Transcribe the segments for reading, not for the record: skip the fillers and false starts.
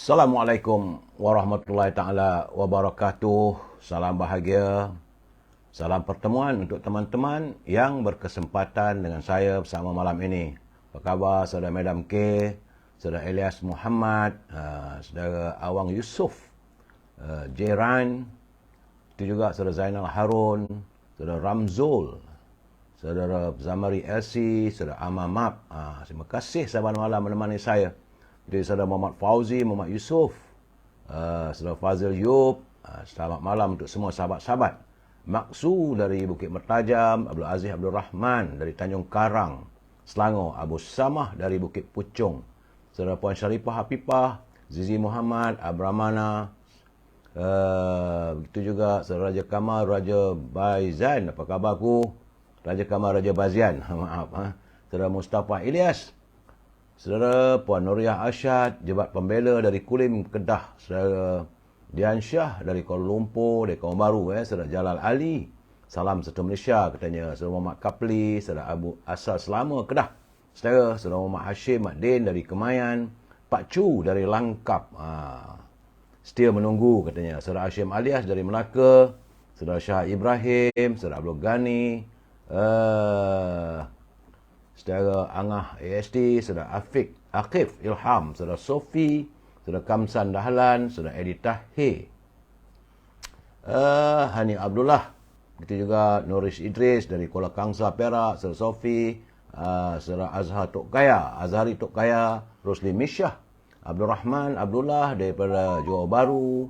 Assalamualaikum warahmatullahi taala wabarakatuh. Salam bahagia. Salam pertemuan untuk teman-teman yang berkesempatan dengan saya bersama malam ini. Apa khabar saudara Madam K, saudara Elias Muhammad, saudara Awang Yusof, Jeran, itu juga saudara Zainal Harun, saudara Ramzul, saudara Zamari Elsie, saudara Amamap. Terima kasih sahabat malam menemani saya. Jadi saudara Muhammad Fauzi, Muhammad Yusof, saudara Fazil Yub, selamat malam untuk semua sahabat-sahabat. Maksu dari Bukit Mertajam, Abdul Aziz Abdul Rahman dari Tanjung Karang, Selangor, Abu Samah dari Bukit Puchong, saudara Puan Syarifah Hafifah, Zizi Muhammad, Abramana, begitu juga saudara Raja Kamal, Raja Baizan, apa khabarku? Raja Kamal, Raja Bazian, maaf. Saudara Mustafa Ilyas, saudara Puan Nuriah Arsyad, Jebat Pembela dari Kulim, Kedah, saudara Dian Shah dari Kuala Lumpur, dari Kampung Baru, saudara Jalal Ali, salam serta Malaysia katanya, saudara Muhammad Kapli, saudara Abu Asal Selama, Kedah, saudara Muhammad Hashim Mak Din dari Kemayan, Pak Chu dari Langkap, setia menunggu katanya, saudara Hashim Alias dari Melaka, saudara Syah Ibrahim, saudara Abdul Ghani, saudara Angah ASD, saudara Akif Ilham, saudara Sofi, saudara Kamsan Dahlan, saudara Edi Tahir, Hani Abdullah, begitu juga Noris Idris dari Kuala Kangsar Perak, saudara Sofi, saudara Azhari Tok Kaya, Rosli Misyah, Abdul Rahman Abdullah daripada Johor Bahru,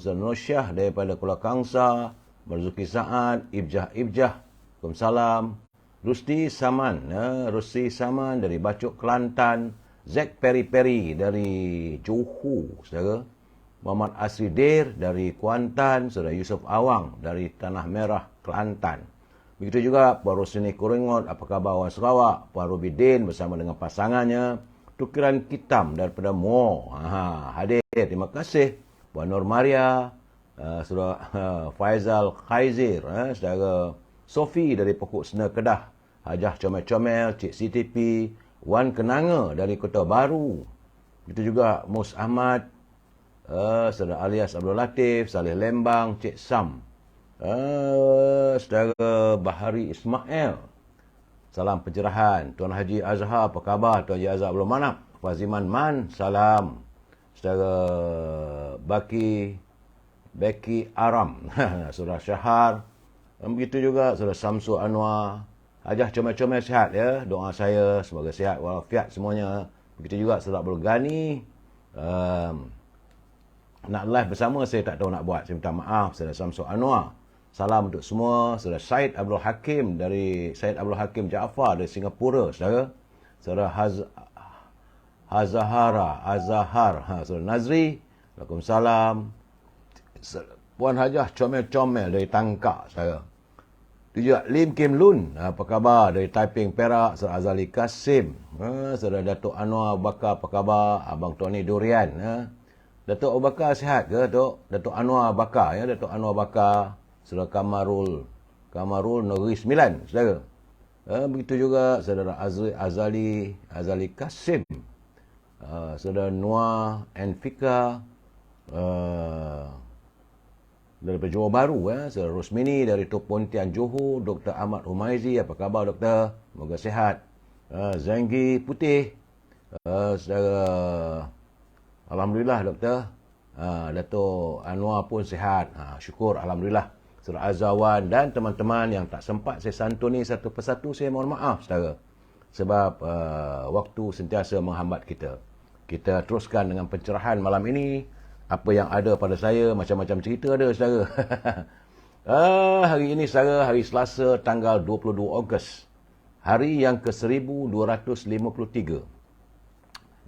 saudara Nur Syah daripada Kuala Kangsar, Marzuki Saad, Ibjah, Waalaikumsalam, Rusti Saman dari Bacok Kelantan, Zack Peri dari Johor, saudara Muhammad Asri Dir dari Kuantan, saudara Yusuf Awang dari Tanah Merah, Kelantan. Begitu juga Puan Rosini Kuringot, apa khabar orang Sarawak, Puan Rubidin bersama dengan pasangannya, Tukiran Kitam daripada Muar, hadir, terima kasih. Puan Nur Maria, saudara Faizal Khaizir, saudara Sofi dari Pokok Sena Kedah, Hajah Comel-Comel, Cik CTP, Wan Kenanga dari Kota Baru. Itu juga Mus Ahmad, saudara Alias Abdul Latif, Saleh Lembang, Cik Sam, saudara Bahari Ismail. Salam pencerahan. Tuan Haji Azhar, apa khabar? Tuan Haji Azhar belum mana? Faziman Man, salam. Saudara Becky Aram, saudara Syahar. Begitu juga saudara Samsul Anwar. Hajah comel-comel sihat ya. Doa saya semoga sihat walafiat semuanya. Begitu juga saudara Abdul Ghani. Nak live bersama saya tak tahu nak buat. Saya minta maaf saudara Samsul Anwar. Salam untuk semua. Saudara Syed Abdul Hakim Jaafar dari Singapura, saudara. Saudara Azhar, saudara Nazri. Waalaikumsalam. Puan Hajah comel-comel dari Tangkak, saudara. Itu juga Lim Kim Lun, apa khabar dari Taiping Perak, saudara Azali Kasim, saudara Datuk Anwar Abu Bakar, apa khabar? Abang Tony Durian, Datuk Abu Bakar sihat ke, Datuk Anwar Bakar, Datuk Anwar Bakar, saudara Kamarul Negeri Sembilan, saudara. Begitu juga saudara Azali Kasim, saudara Noah Enfika, daripada Johor Bahru, saudara Rosmini dari Tok Pontian Johor, Dr. Ahmad Humaizi, apa khabar doktor? Semoga sihat. Zenggi Putih, saudara Alhamdulillah doktor. Datuk Anwar pun sihat. Syukur Alhamdulillah. Saudara Azawan dan teman-teman yang tak sempat saya santuni satu persatu, saya mohon maaf saudara. Sebab waktu sentiasa menghambat kita. Kita teruskan dengan pencerahan malam ini. Apa yang ada pada saya, macam-macam cerita ada, saudara. Hari ini, saudara, hari Selasa, tanggal 22 Ogos. Hari yang ke-1253.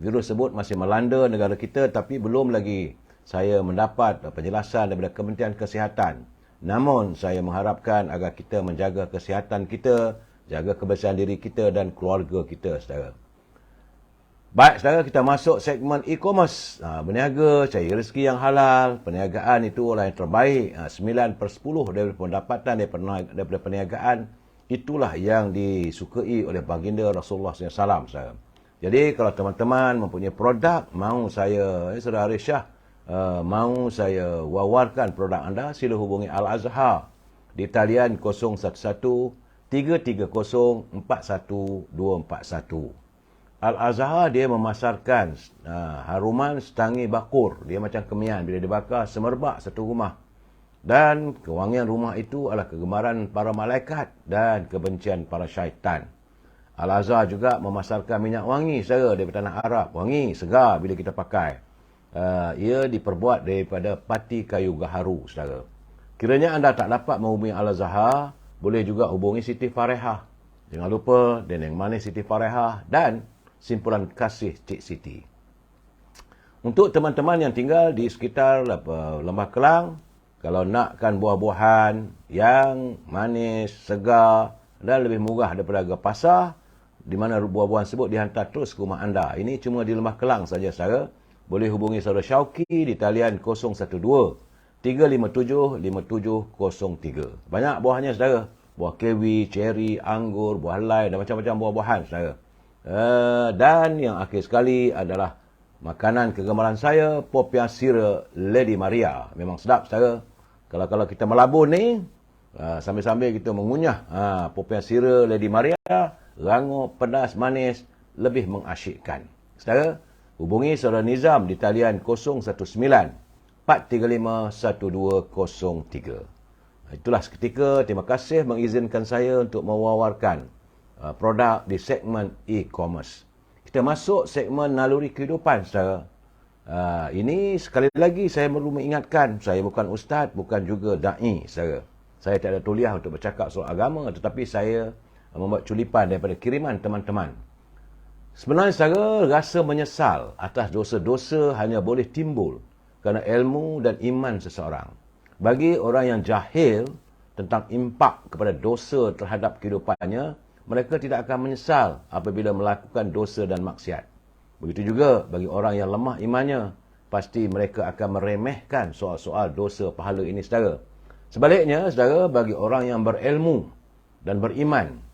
Virus tersebut masih melanda negara kita, tapi belum lagi saya mendapat penjelasan daripada Kementerian Kesihatan. Namun, saya mengharapkan agar kita menjaga kesihatan kita, jaga kebersihan diri kita dan keluarga kita, saudara. Baik, saudara, kita masuk segmen e-commerce. Berniaga, cari rezeki yang halal. Perniagaan itu adalah yang terbaik. 9/10 daripada pendapatan daripada perniagaan, itulah yang disukai oleh baginda Rasulullah SAW, saudara. Jadi kalau teman-teman mempunyai produk, mahu saya, Saudara Haris Shah, mahu saya wawarkan produk anda, sila hubungi Al-Azhar di talian 011 330 41241. Al-Azhar dia memasarkan haruman setangi bakur. Dia macam kemian. Bila dibakar, semerbak satu rumah. Dan kewangian rumah itu adalah kegemaran para malaikat dan kebencian para syaitan. Al-Azhar juga memasarkan minyak wangi saudara daripada tanah Arab. Wangi, segar bila kita pakai. Ia diperbuat daripada pati kayu gaharu saudara. Kiranya anda tak dapat menghubungi Al-Azhar, boleh juga hubungi Siti Farehah. Jangan lupa dendeng manis Siti Farehah dan simpulan kasih Cik Siti. Untuk teman-teman yang tinggal di sekitar Lembah Kelang, kalau nakkan buah-buahan yang manis, segar dan lebih murah daripada harga pasar, di mana buah-buahan tersebut dihantar terus ke rumah anda. Ini cuma di Lembah Kelang saja saudara. Boleh hubungi saudara Syauki di talian 012 357 5703. Banyak buahnya saudara. Buah kiwi, ceri, anggur, buah lime dan macam-macam buah-buahan saudara. Dan yang akhir sekali adalah makanan kegemaran saya, popiah sira Lady Maria. Memang sedap saudara. Kalau kita melabun ni, sambil-sambil kita mengunyah popiah sira Lady Maria, rangup, pedas, manis, lebih mengasyikkan. Saudara, hubungi saudara Nizam di talian 019 435 1203. Itulah seketika. Terima kasih mengizinkan saya untuk mewawarkan produk di segmen e-commerce. Kita masuk segmen naluri kehidupan saudara. Ini sekali lagi saya perlu mengingatkan, saya bukan ustaz, bukan juga da'i saudara. Saya tak ada tuliah untuk bercakap soal agama, tetapi saya membuat culipan daripada kiriman teman-teman. Sebenarnya saudara, rasa menyesal atas dosa-dosa hanya boleh timbul kerana ilmu dan iman seseorang. Bagi orang yang jahil tentang impak kepada dosa terhadap kehidupannya, mereka tidak akan menyesal apabila melakukan dosa dan maksiat. Begitu juga bagi orang yang lemah imannya, pasti mereka akan meremehkan soal-soal dosa pahala ini saudara. Sebaliknya saudara, bagi orang yang berilmu dan beriman,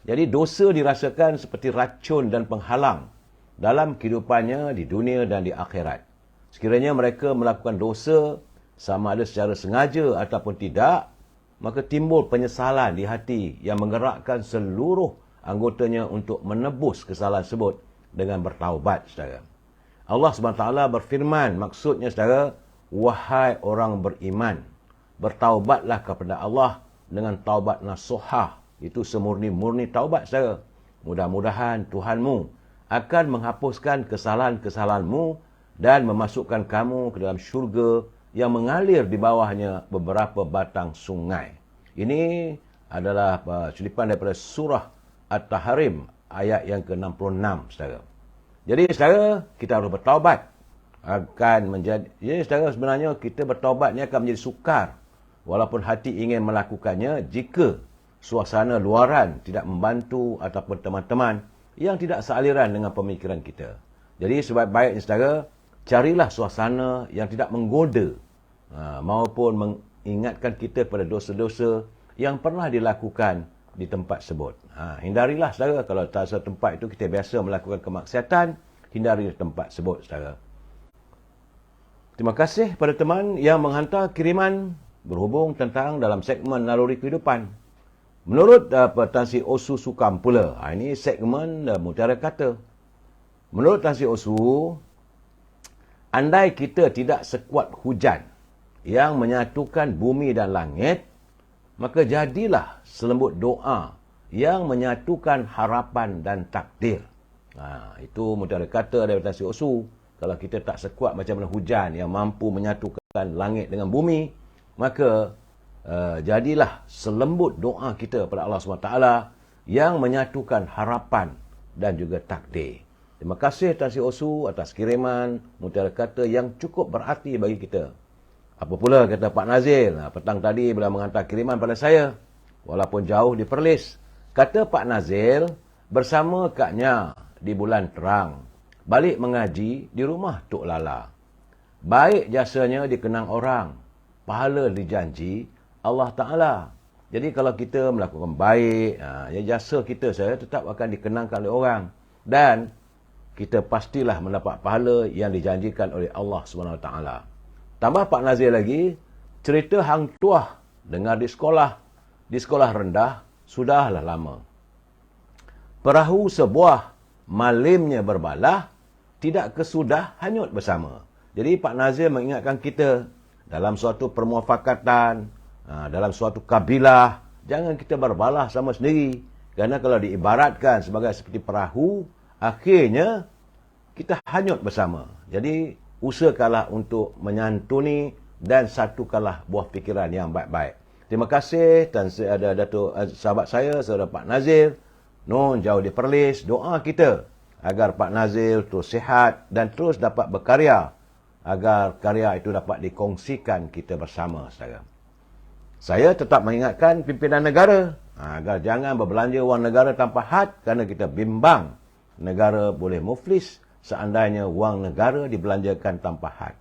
jadi dosa dirasakan seperti racun dan penghalang dalam kehidupannya di dunia dan di akhirat. Sekiranya mereka melakukan dosa, sama ada secara sengaja ataupun tidak, maka timbul penyesalan di hati yang menggerakkan seluruh anggotanya untuk menebus kesalahan tersebut dengan bertaubat, saudara. Allah SWT berfirman, maksudnya saudara, wahai orang beriman, bertaubatlah kepada Allah dengan taubat nasuhah. Itu semurni-murni taubat, saudara. Mudah-mudahan Tuhanmu akan menghapuskan kesalahan-kesalahanmu dan memasukkan kamu ke dalam syurga yang mengalir di bawahnya beberapa batang sungai. Ini adalah culipan daripada surah At-Tahrim ayat yang ke-66, saudara. Jadi saudara, kita harus bertaubat. Jadi saudara, sebenarnya kita bertaubat ni akan menjadi sukar walaupun hati ingin melakukannya jika suasana luaran tidak membantu ataupun teman-teman yang tidak sealiran dengan pemikiran kita. Jadi sebaik-baiknya saudara, carilah suasana yang tidak menggoda maupun mengingatkan kita pada dosa-dosa yang pernah dilakukan di tempat tersebut. Hindarilah saudara, kalau satu tempat itu kita biasa melakukan kemaksiatan, hindari tempat tersebut saudara. Terima kasih pada teman yang menghantar kiriman berhubung tentang dalam segmen naluri kehidupan. Menurut Tan Sri Osu Sukam pula, ini segmen mutiara kata. Menurut Tan Sri Osu, andai kita tidak sekuat hujan yang menyatukan bumi dan langit, maka jadilah selembut doa yang menyatukan harapan dan takdir. Itu mutiara kata daripada Tan Sri Osu. Kalau kita tak sekuat macam mana hujan yang mampu menyatukan langit dengan bumi, maka jadilah selembut doa kita pada Allah SWT yang menyatukan harapan dan juga takdir. Terima kasih Tan Sri Osu atas kiriman mutiara kata yang cukup berarti bagi kita. Apa pula kata Pak Nazil, petang tadi bila menghantar kiriman pada saya, walaupun jauh di Perlis. Kata Pak Nazil, bersama kaknya di bulan terang, balik mengaji di rumah Tok Lala. Baik jasanya dikenang orang, pahala dijanji Allah Ta'ala. Jadi kalau kita melakukan baik, jasa kita saya tetap akan dikenangkan oleh orang. dan kita pastilah mendapat pahala yang dijanjikan oleh Allah SWT. Tambah Pak Nazir lagi, cerita hang tuah dengar di sekolah rendah, sudahlah lama. Perahu sebuah malimnya berbalah, tidak kesudah hanyut bersama. Jadi Pak Nazir mengingatkan kita dalam suatu permufakatan, dalam suatu kabilah, jangan kita berbalah sama sendiri. Kerana kalau diibaratkan seperti perahu, akhirnya kita hanyut bersama. Jadi usahakanlah untuk menyantuni dan satukanlah buah fikiran yang baik-baik. Terima kasih dan ada Datuk sahabat saya, saudara Pak Nazir, non jauh di Perlis. Doa kita agar Pak Nazir terus sihat dan terus dapat berkarya, agar karya itu dapat dikongsikan kita bersama, saudara. Saya tetap mengingatkan pimpinan negara agar jangan berbelanja wang negara tanpa had, kerana kita bimbang negara boleh muflis seandainya wang negara dibelanjakan tanpa had.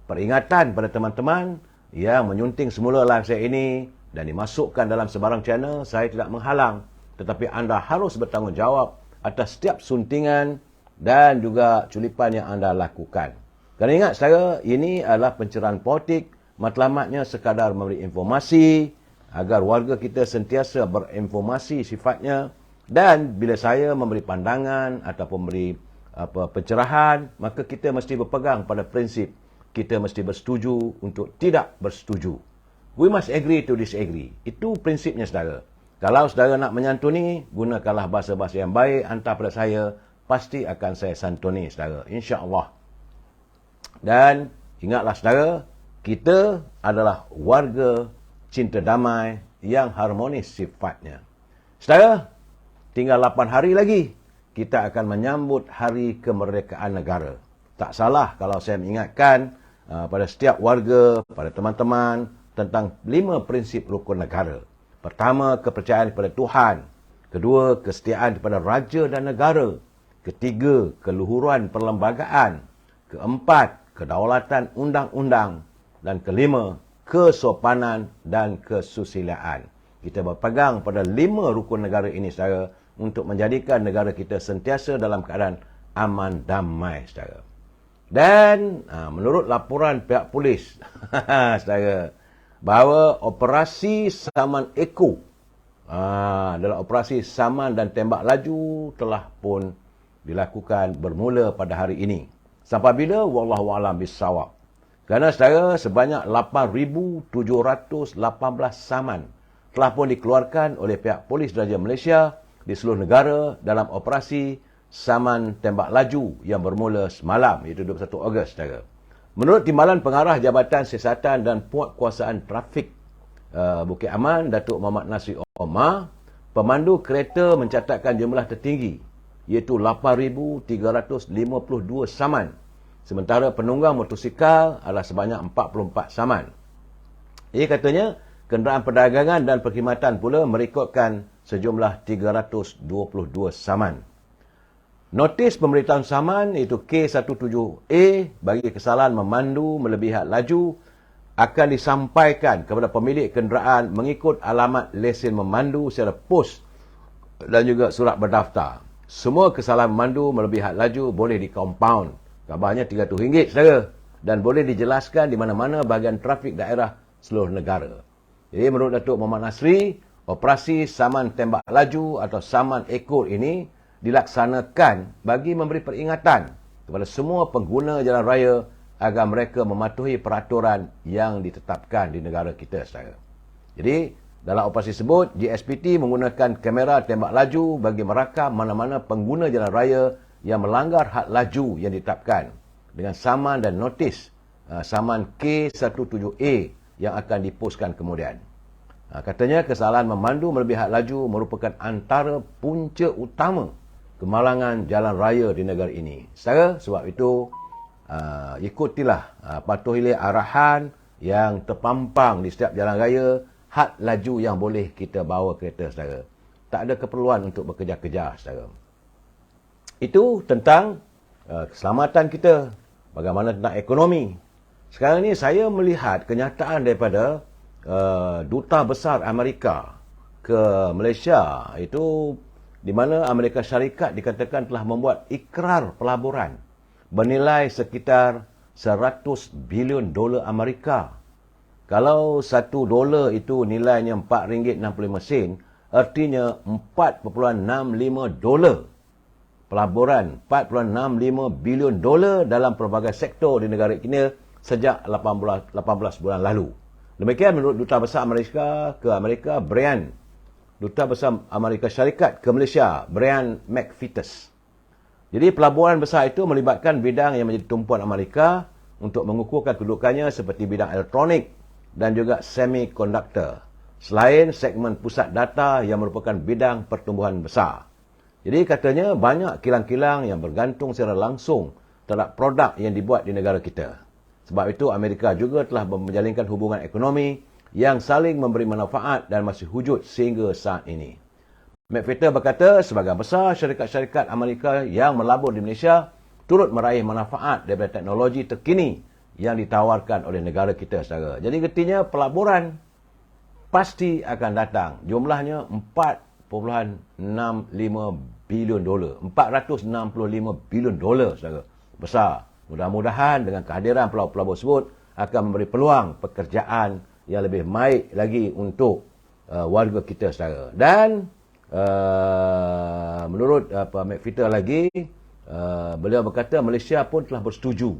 Peringatan pada teman-teman yang menyunting semula live saya ini dan dimasukkan dalam sebarang channel, saya tidak menghalang. Tetapi anda harus bertanggungjawab atas setiap suntingan dan juga culipan yang anda lakukan. Kerana ingat saudara, ini adalah pencerahan politik, matlamatnya sekadar memberi informasi agar warga kita sentiasa berinformasi sifatnya, dan bila saya memberi pandangan ataupun memberi pencerahan, maka kita mesti berpegang pada prinsip kita mesti bersetuju untuk tidak bersetuju. We must agree to disagree. Itu prinsipnya saudara. Kalau saudara nak menyantuni, gunakanlah bahasa-bahasa yang baik, hantar pada saya, pasti akan saya santuni saudara, insya-Allah. Dan ingatlah saudara, kita adalah warga cinta damai yang harmonis sifatnya. Saudara, tinggal 8 hari lagi kita akan menyambut hari kemerdekaan negara. Tak salah kalau saya mengingatkan pada setiap warga, pada teman-teman tentang 5 prinsip rukun negara. Pertama, kepercayaan kepada Tuhan. Kedua, kesetiaan kepada raja dan negara. Ketiga, keluhuran perlembagaan. Keempat, kedaulatan undang-undang. Dan kelima, kesopanan dan kesusilaan. Kita berpegang pada 5 rukun negara ini, saudara, untuk menjadikan negara kita sentiasa dalam keadaan aman damai, saudara. Dan menurut laporan pihak polis, saudara, bahawa operasi saman Eko adalah operasi saman dan tembak laju telah pun dilakukan bermula pada hari ini. Sampai bila? Wallahu a'lam bissawab. Kerana saudara, sebanyak 8,718 saman telah pun dikeluarkan oleh pihak polis Diraja Malaysia di seluruh negara dalam operasi saman tembak laju yang bermula semalam, iaitu 21 Ogos, saudara. Menurut Timbalan Pengarah Jabatan Siasatan dan Penguatkuasaan Trafik Bukit Aman, Datuk Muhammad Nasri Omar, pemandu kereta mencatatkan jumlah tertinggi, iaitu 8,352 saman. Sementara penunggang motosikal adalah sebanyak 44 saman. Ia katanya, kenderaan perdagangan dan perkhidmatan pula merekodkan sejumlah 322 saman. Notis pemberitahuan saman iaitu K17A bagi kesalahan memandu melebihi had laju akan disampaikan kepada pemilik kenderaan mengikut alamat lesen memandu secara pos dan juga surat berdaftar. Semua kesalahan memandu melebihi had laju boleh dikompaun. Kabarnya RM300, saudara, dan boleh dijelaskan di mana-mana bahagian trafik daerah seluruh negara. Jadi menurut Datuk Muhammad Nasri, operasi saman tembak laju atau saman ekor ini dilaksanakan bagi memberi peringatan kepada semua pengguna jalan raya agar mereka mematuhi peraturan yang ditetapkan di negara kita, saudara. Jadi, dalam operasi tersebut, GSPT menggunakan kamera tembak laju bagi merakam mana-mana pengguna jalan raya yang melanggar had laju yang ditetapkan dengan saman dan notis saman K17A yang akan dipostkan kemudian. Katanya kesalahan memandu melebihi had laju merupakan antara punca utama kemalangan jalan raya di negara ini. Saudara, sebab itu ikutilah, patuhilah arahan yang terpampang di setiap jalan raya, had laju yang boleh kita bawa kereta, saudara. Tak ada keperluan untuk berkejar-kejar, saudara. Itu tentang keselamatan kita. Bagaimana tentang ekonomi. Sekarang ni saya melihat kenyataan daripada Duta Besar Amerika ke Malaysia. Itu di mana Amerika Syarikat dikatakan telah membuat ikrar pelaburan bernilai sekitar 100 bilion dolar Amerika. Kalau $1 itu nilainya RM4.65, artinya $4.65 pelaburan, $4.65 bilion dalam pelbagai sektor di negara kita sejak 18 bulan lalu. Demikian menurut Duta Besar Amerika ke Amerika, Duta Besar Amerika Syarikat ke Malaysia, Brian McFetus. Jadi pelaburan besar itu melibatkan bidang yang menjadi tumpuan Amerika untuk mengukuhkan kedudukannya seperti bidang elektronik dan juga semiconductor, selain segmen pusat data yang merupakan bidang pertumbuhan besar. Jadi katanya banyak kilang-kilang yang bergantung secara langsung terhadap produk yang dibuat di negara kita. Sebab itu Amerika juga telah menjalinkan hubungan ekonomi yang saling memberi manfaat dan masih wujud sehingga saat ini. McFetus berkata sebagian besar syarikat-syarikat Amerika yang melabur di Malaysia turut meraih manfaat daripada teknologi terkini yang ditawarkan oleh negara kita, saudara. Jadi artinya pelaburan pasti akan datang. Jumlahnya $4.65 bilion. $465 bilion, saudara. Besar. Mudah-mudahan dengan kehadiran pelabur-pelabur tersebut akan memberi peluang pekerjaan yang lebih baik lagi untuk warga kita, saudara. Dan menurut McFetus lagi, beliau berkata Malaysia pun telah bersetuju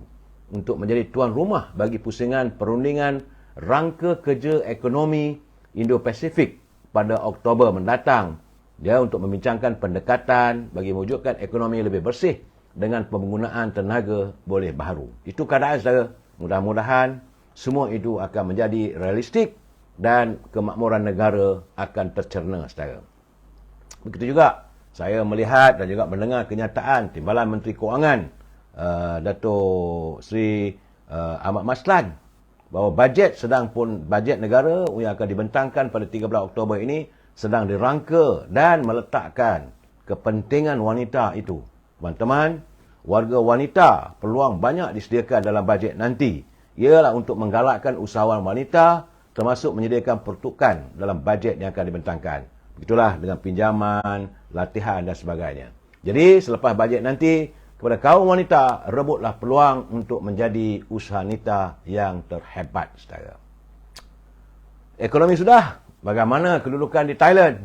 untuk menjadi tuan rumah bagi pusingan perundingan rangka kerja ekonomi Indo-Pasifik pada Oktober mendatang. Dia untuk membincangkan pendekatan bagi mewujudkan ekonomi lebih bersih dengan penggunaan tenaga boleh baharu. Itu keadaan, saudara. Mudah-mudahan semua itu akan menjadi realistik dan kemakmuran negara akan tercerna, saudara. Begitu juga saya melihat dan juga mendengar kenyataan Timbalan Menteri Kewangan Dato' Sri Ahmad Maslan bahawa bajet negara yang akan dibentangkan pada 13 Oktober ini sedang dirangka dan meletakkan kepentingan wanita itu. Teman-teman, warga wanita peluang banyak disediakan dalam bajet nanti. Ialah untuk menggalakkan usahawan wanita termasuk menyediakan pertukan dalam bajet yang akan dibentangkan. Begitulah dengan pinjaman, latihan dan sebagainya. Jadi selepas bajet nanti, kepada kaum wanita, rebutlah peluang untuk menjadi usahanita yang terhebat, saudara. Ekonomi sudah. Bagaimana kedudukan di Thailand?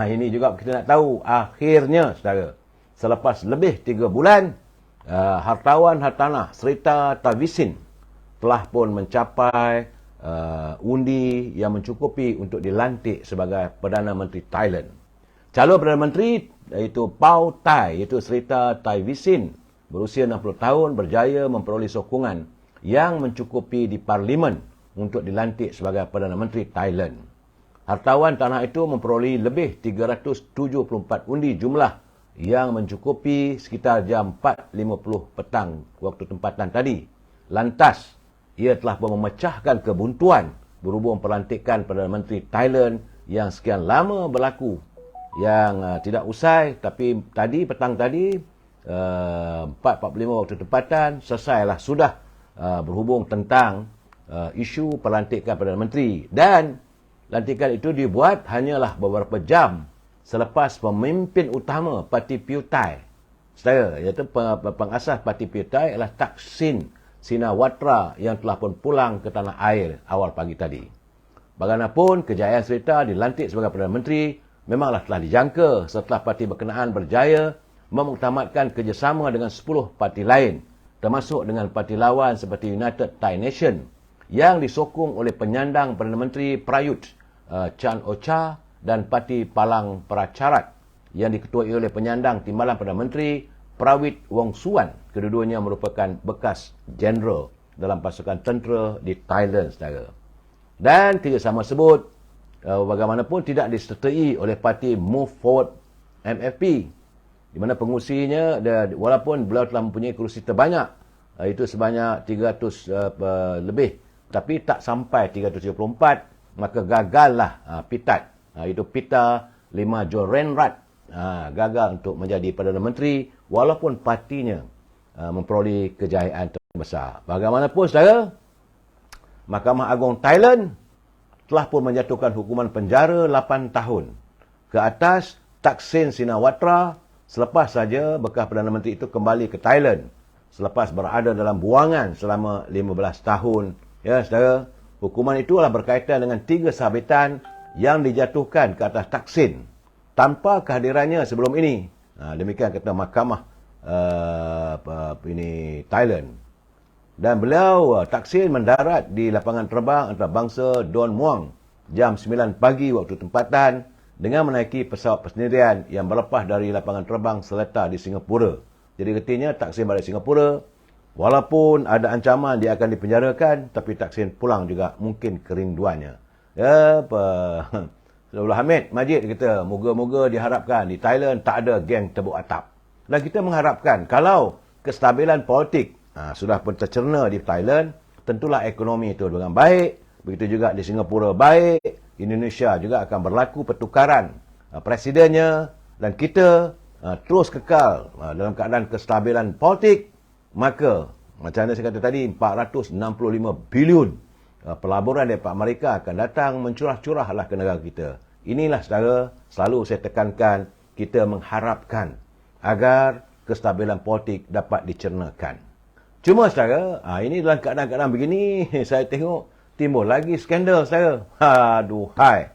Ini juga kita nak tahu. Akhirnya, saudara, selepas lebih 3 bulan, hartawan hartanah Srettha Thavisin telah pun mencapai undi yang mencukupi untuk dilantik sebagai Perdana Menteri Thailand. Calon Perdana Menteri iaitu Pau Thai, iaitu Srettha Thavisin, berusia 60 tahun, berjaya memperoleh sokongan yang mencukupi di Parlimen untuk dilantik sebagai Perdana Menteri Thailand. Hartawan tanah itu memperoleh lebih 374 undi jumlah yang mencukupi sekitar jam 4.50 petang waktu tempatan tadi. Lantas, ia telah memecahkan kebuntuan berhubung pelantikan Perdana Menteri Thailand yang sekian lama berlaku, yang tidak usai, tapi petang tadi 4.45 waktu tempatan selesailah sudah berhubung tentang isu pelantikan Perdana Menteri. Dan lantikan itu dibuat hanyalah beberapa jam selepas pemimpin utama Parti Pheu Thai, iaitu pengasas Parti Pheu Thai adalah Thaksin Shinawatra yang telah pun pulang ke tanah air awal pagi tadi. Bagaimanapun, kejayaan Srettha dilantik sebagai Perdana Menteri memanglah telah dijangka setelah parti berkenaan berjaya memuktamadkan kerjasama dengan 10 parti lain, termasuk dengan parti lawan seperti United Thai Nation yang disokong oleh penyandang Perdana Menteri Prayut Chan-o-cha dan Parti Palang Pracharat yang diketuai oleh penyandang Timbalan Perdana Menteri Prawit Wongsuwan. Kedua-duanya merupakan bekas jeneral dalam pasukan tentera di Thailand, saudara. Dan kerjasama tersebut bagaimanapun tidak disertai oleh parti Move Forward MFP, di mana pengusinya walaupun beliau telah mempunyai kerusi terbanyak, itu sebanyak 300 lebih, tapi tak sampai 374, maka gagallah Pitat, itu Pita Limajornrat, gagal untuk menjadi Perdana Menteri walaupun partinya memperoleh kejayaan terbesar. Bagaimanapun, saudara, Mahkamah Agung Thailand telah pun menjatuhkan hukuman penjara 8 tahun ke atas Thaksin Shinawatra selepas saja bekas Perdana Menteri itu kembali ke Thailand selepas berada dalam buangan selama 15 tahun. Ya, saudara, hukuman itulah berkaitan dengan 3 sabitan yang dijatuhkan ke atas Thaksin tanpa kehadirannya sebelum ini. Demikian kata mahkamah Thailand. Dan beliau, Thaksin, mendarat di lapangan terbang antarabangsa Don Muang jam 9 pagi waktu tempatan dengan menaiki pesawat persendirian yang berlepas dari lapangan terbang seletar di Singapura. Jadi artinya Thaksin balik Singapura, walaupun ada ancaman dia akan dipenjarakan, tapi Thaksin pulang juga mungkin kerinduannya. Ya, Abdul Hamid Majid kata, moga-moga diharapkan di Thailand tak ada geng tebuk atap. Dan kita mengharapkan kalau kestabilan politik sudah pun tercerna di Thailand, tentulah ekonomi itu dengan baik, begitu juga di Singapura baik, Indonesia juga akan berlaku pertukaran presidennya, dan kita terus kekal dalam keadaan kestabilan politik, maka macam mana saya kata tadi, 465 bilion pelaburan daripada Amerika akan datang mencurah-curahlah ke negara kita. Inilah saudara, selalu saya tekankan, kita mengharapkan agar kestabilan politik dapat dicernakan. Cuma saudara, ini dalam keadaan-keadaan begini, saya tengok timbul lagi skandal saudara. Aduhai.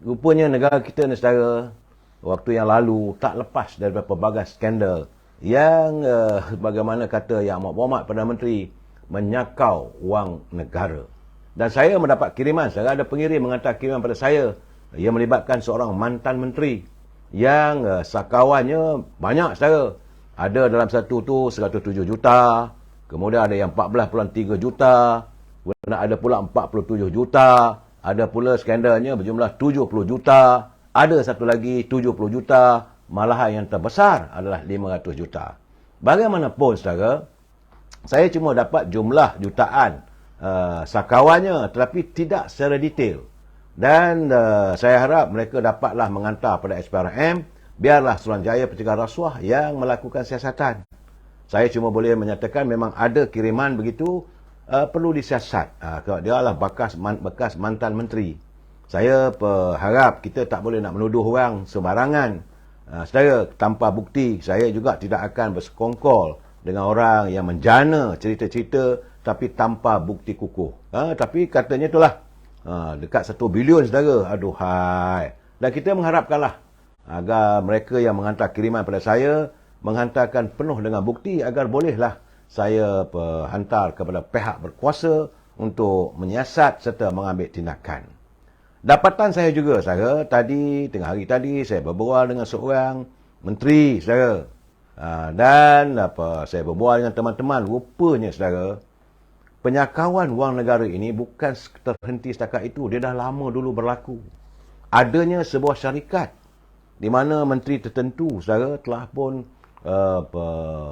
Rupanya negara kita ni saudara, waktu yang lalu tak lepas daripada pelbagai skandal yang bagaimana kata Yang Amat Berhormat Perdana Menteri menyakau wang negara. Dan saya mendapat kiriman, saya ada pengirim menghantar kiriman pada saya yang melibatkan seorang mantan menteri yang sakawannya banyak saudara. Ada dalam satu tu 107 juta, kemudian ada yang 14.3 juta, kemudian ada pula 47 juta, ada pula skandalnya berjumlah 70 juta, ada satu lagi 70 juta, malahan yang terbesar adalah 500 juta. Bagaimanapun saudara, saya cuma dapat jumlah jutaan sakawannya tetapi tidak secara detail. Dan saya harap mereka dapatlah mengantar pada SPRM, biarlah Suruhanjaya Pencegahan Rasuah yang melakukan siasatan. Saya cuma boleh menyatakan memang ada kiriman begitu, perlu disiasat. Dia adalah bekas mantan menteri. Saya harap kita tak boleh nak menuduh orang sembarangan. Saudara, tanpa bukti, saya juga tidak akan bersekongkol dengan orang yang menjana cerita-cerita tapi tanpa bukti kukuh. Tapi katanya itulah, dekat 1 bilion saudara. Aduhai. Dan kita mengharapkanlah agar mereka yang menghantar kiriman pada saya menghantarkan penuh dengan bukti agar bolehlah saya hantar kepada pihak berkuasa untuk menyiasat serta mengambil tindakan. Dapatan saya juga saudara, tengah hari tadi saya berbual dengan seorang menteri saudara. Dan saya berbual dengan teman-teman, rupanya saudara, penyakauan wang negara ini bukan terhenti setakat itu, dia dah lama dulu berlaku. Adanya sebuah syarikat di mana menteri tertentu saudara telah pun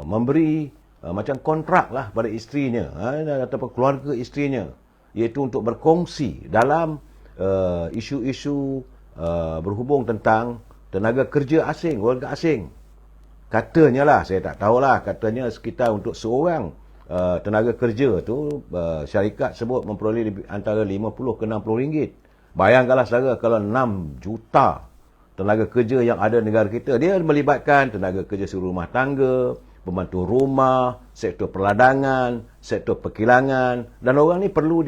memberi macam kontrak lah pada isterinya ataupun keluarga isterinya, iaitu untuk berkongsi dalam isu-isu berhubung tentang tenaga kerja asing, warga asing. Katanya lah, saya tak tahulah, katanya sekitar untuk seorang tenaga kerja tu syarikat sebut memperoleh antara 50 ke 60 ringgit. Bayangkanlah saudara, kalau 6 juta tenaga kerja yang ada di negara kita, dia melibatkan tenaga kerja seluruh rumah tangga, pembantu rumah, sektor perladangan, sektor perkilangan, dan orang ni perlu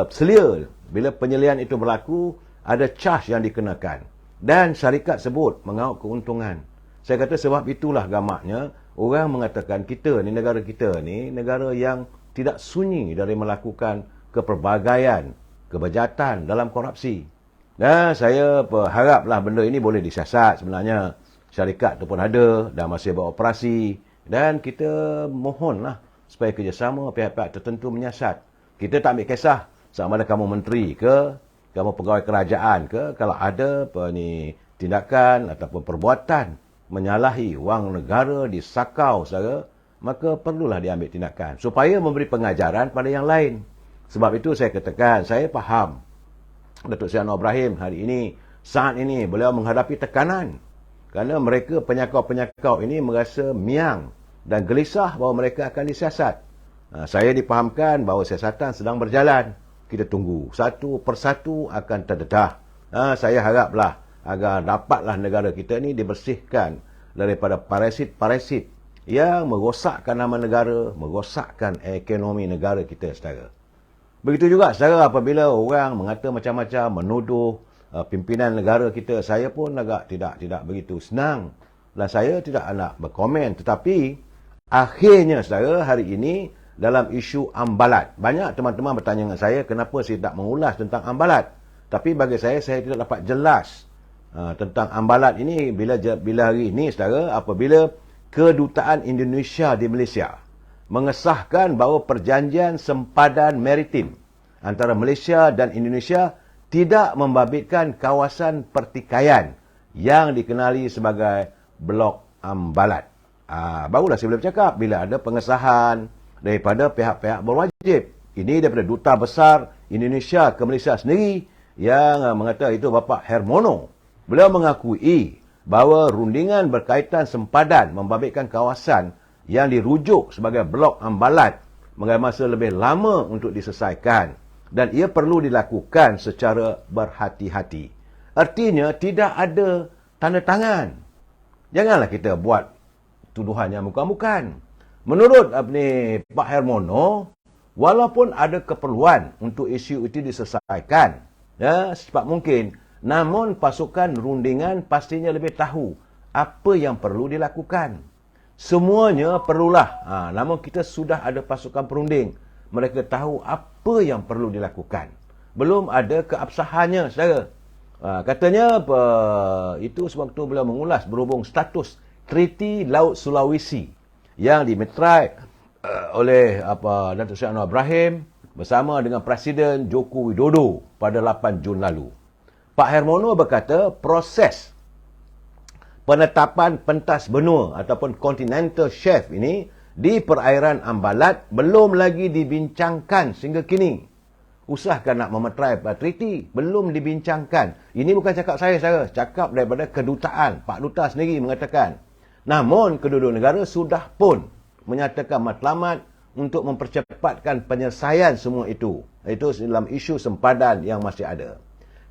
selia. Bila penyelian itu berlaku, ada charge yang dikenakan dan syarikat sebut mengaut keuntungan. Saya kata sebab itulah gamaknya orang mengatakan kita ni, negara kita ni negara yang tidak sunyi dari melakukan kepelbagaian kebejahatan dalam korupsi. Dan saya haraplah benda ini boleh disiasat. Sebenarnya syarikat itu pun ada dan masih beroperasi, dan kita mohonlah supaya kerjasama pihak-pihak tertentu menyiasat. Kita tak ambil kisah sama ada kamu menteri ke, kamu pegawai kerajaan ke, kalau ada tindakan ataupun perbuatan menyalahi wang negara disakau saudara, maka perlulah diambil tindakan supaya memberi pengajaran pada yang lain. Sebab itu saya katakan, saya faham Datuk Seri Anwar Ibrahim hari ini, saat ini beliau menghadapi tekanan kerana mereka penyakau-penyakau ini merasa miang dan gelisah bahawa mereka akan disiasat. Saya dipahamkan bahawa siasatan sedang berjalan. Kita tunggu, satu persatu akan terdedah. Saya haraplah agar dapatlah negara kita ni dibersihkan daripada parasit-parasit yang merosakkan nama negara, merosakkan ekonomi negara kita, saudara. Begitu juga, saudara, apabila orang mengata macam-macam, menuduh pimpinan negara kita, saya pun agak tidak begitu senang dan saya tidak nak berkomen. Tetapi akhirnya, saudara, hari ini dalam isu ambalat, banyak teman-teman bertanya dengan saya kenapa saya tak mengulas tentang ambalat. Tapi bagi saya tidak dapat jelas tentang ambalat ini bila hari ini, saudara, apabila Kedutaan Indonesia di Malaysia mengesahkan bahawa perjanjian sempadan maritim antara Malaysia dan Indonesia tidak membabitkan kawasan pertikaian yang dikenali sebagai Blok Ambalat. Barulah saya boleh bercakap bila ada pengesahan daripada pihak-pihak berwajib. Ini daripada Duta Besar Indonesia ke Malaysia sendiri yang mengata itu Bapak Hermono. Beliau mengakui bahawa rundingan berkaitan sempadan membabitkan kawasan yang dirujuk sebagai Blok Ambalat mengambil masa lebih lama untuk diselesaikan dan ia perlu dilakukan secara berhati-hati. Artinya tidak ada tanda tangan. Janganlah kita buat tuduhan yang bukan-bukan. Menurut Pak Hermono, walaupun ada keperluan untuk isu itu diselesaikan secepat mungkin, namun pasukan rundingan pastinya lebih tahu apa yang perlu dilakukan. Semuanya perlulah. Namun kita sudah ada pasukan perunding. Mereka tahu apa yang perlu dilakukan. Belum ada keabsahannya, saudara. Katanya itu sewaktu beliau mengulas berhubung status Treaty Laut Sulawesi yang dimetrai oleh Datuk Seri Anwar Ibrahim bersama dengan Presiden Joko Widodo pada 8 Jun lalu. Pak Hermono berkata proses penetapan pentas benua ataupun continental shelf ini di perairan Ambalat belum lagi dibincangkan sehingga kini. Usahakan nak memeterai treaty, belum dibincangkan. Ini bukan cakap saya, cakap daripada kedutaan. Pak Duta sendiri mengatakan. Namun, kedua-dua negara sudah pun menyatakan matlamat untuk mempercepatkan penyelesaian semua itu. Itu dalam isu sempadan yang masih ada.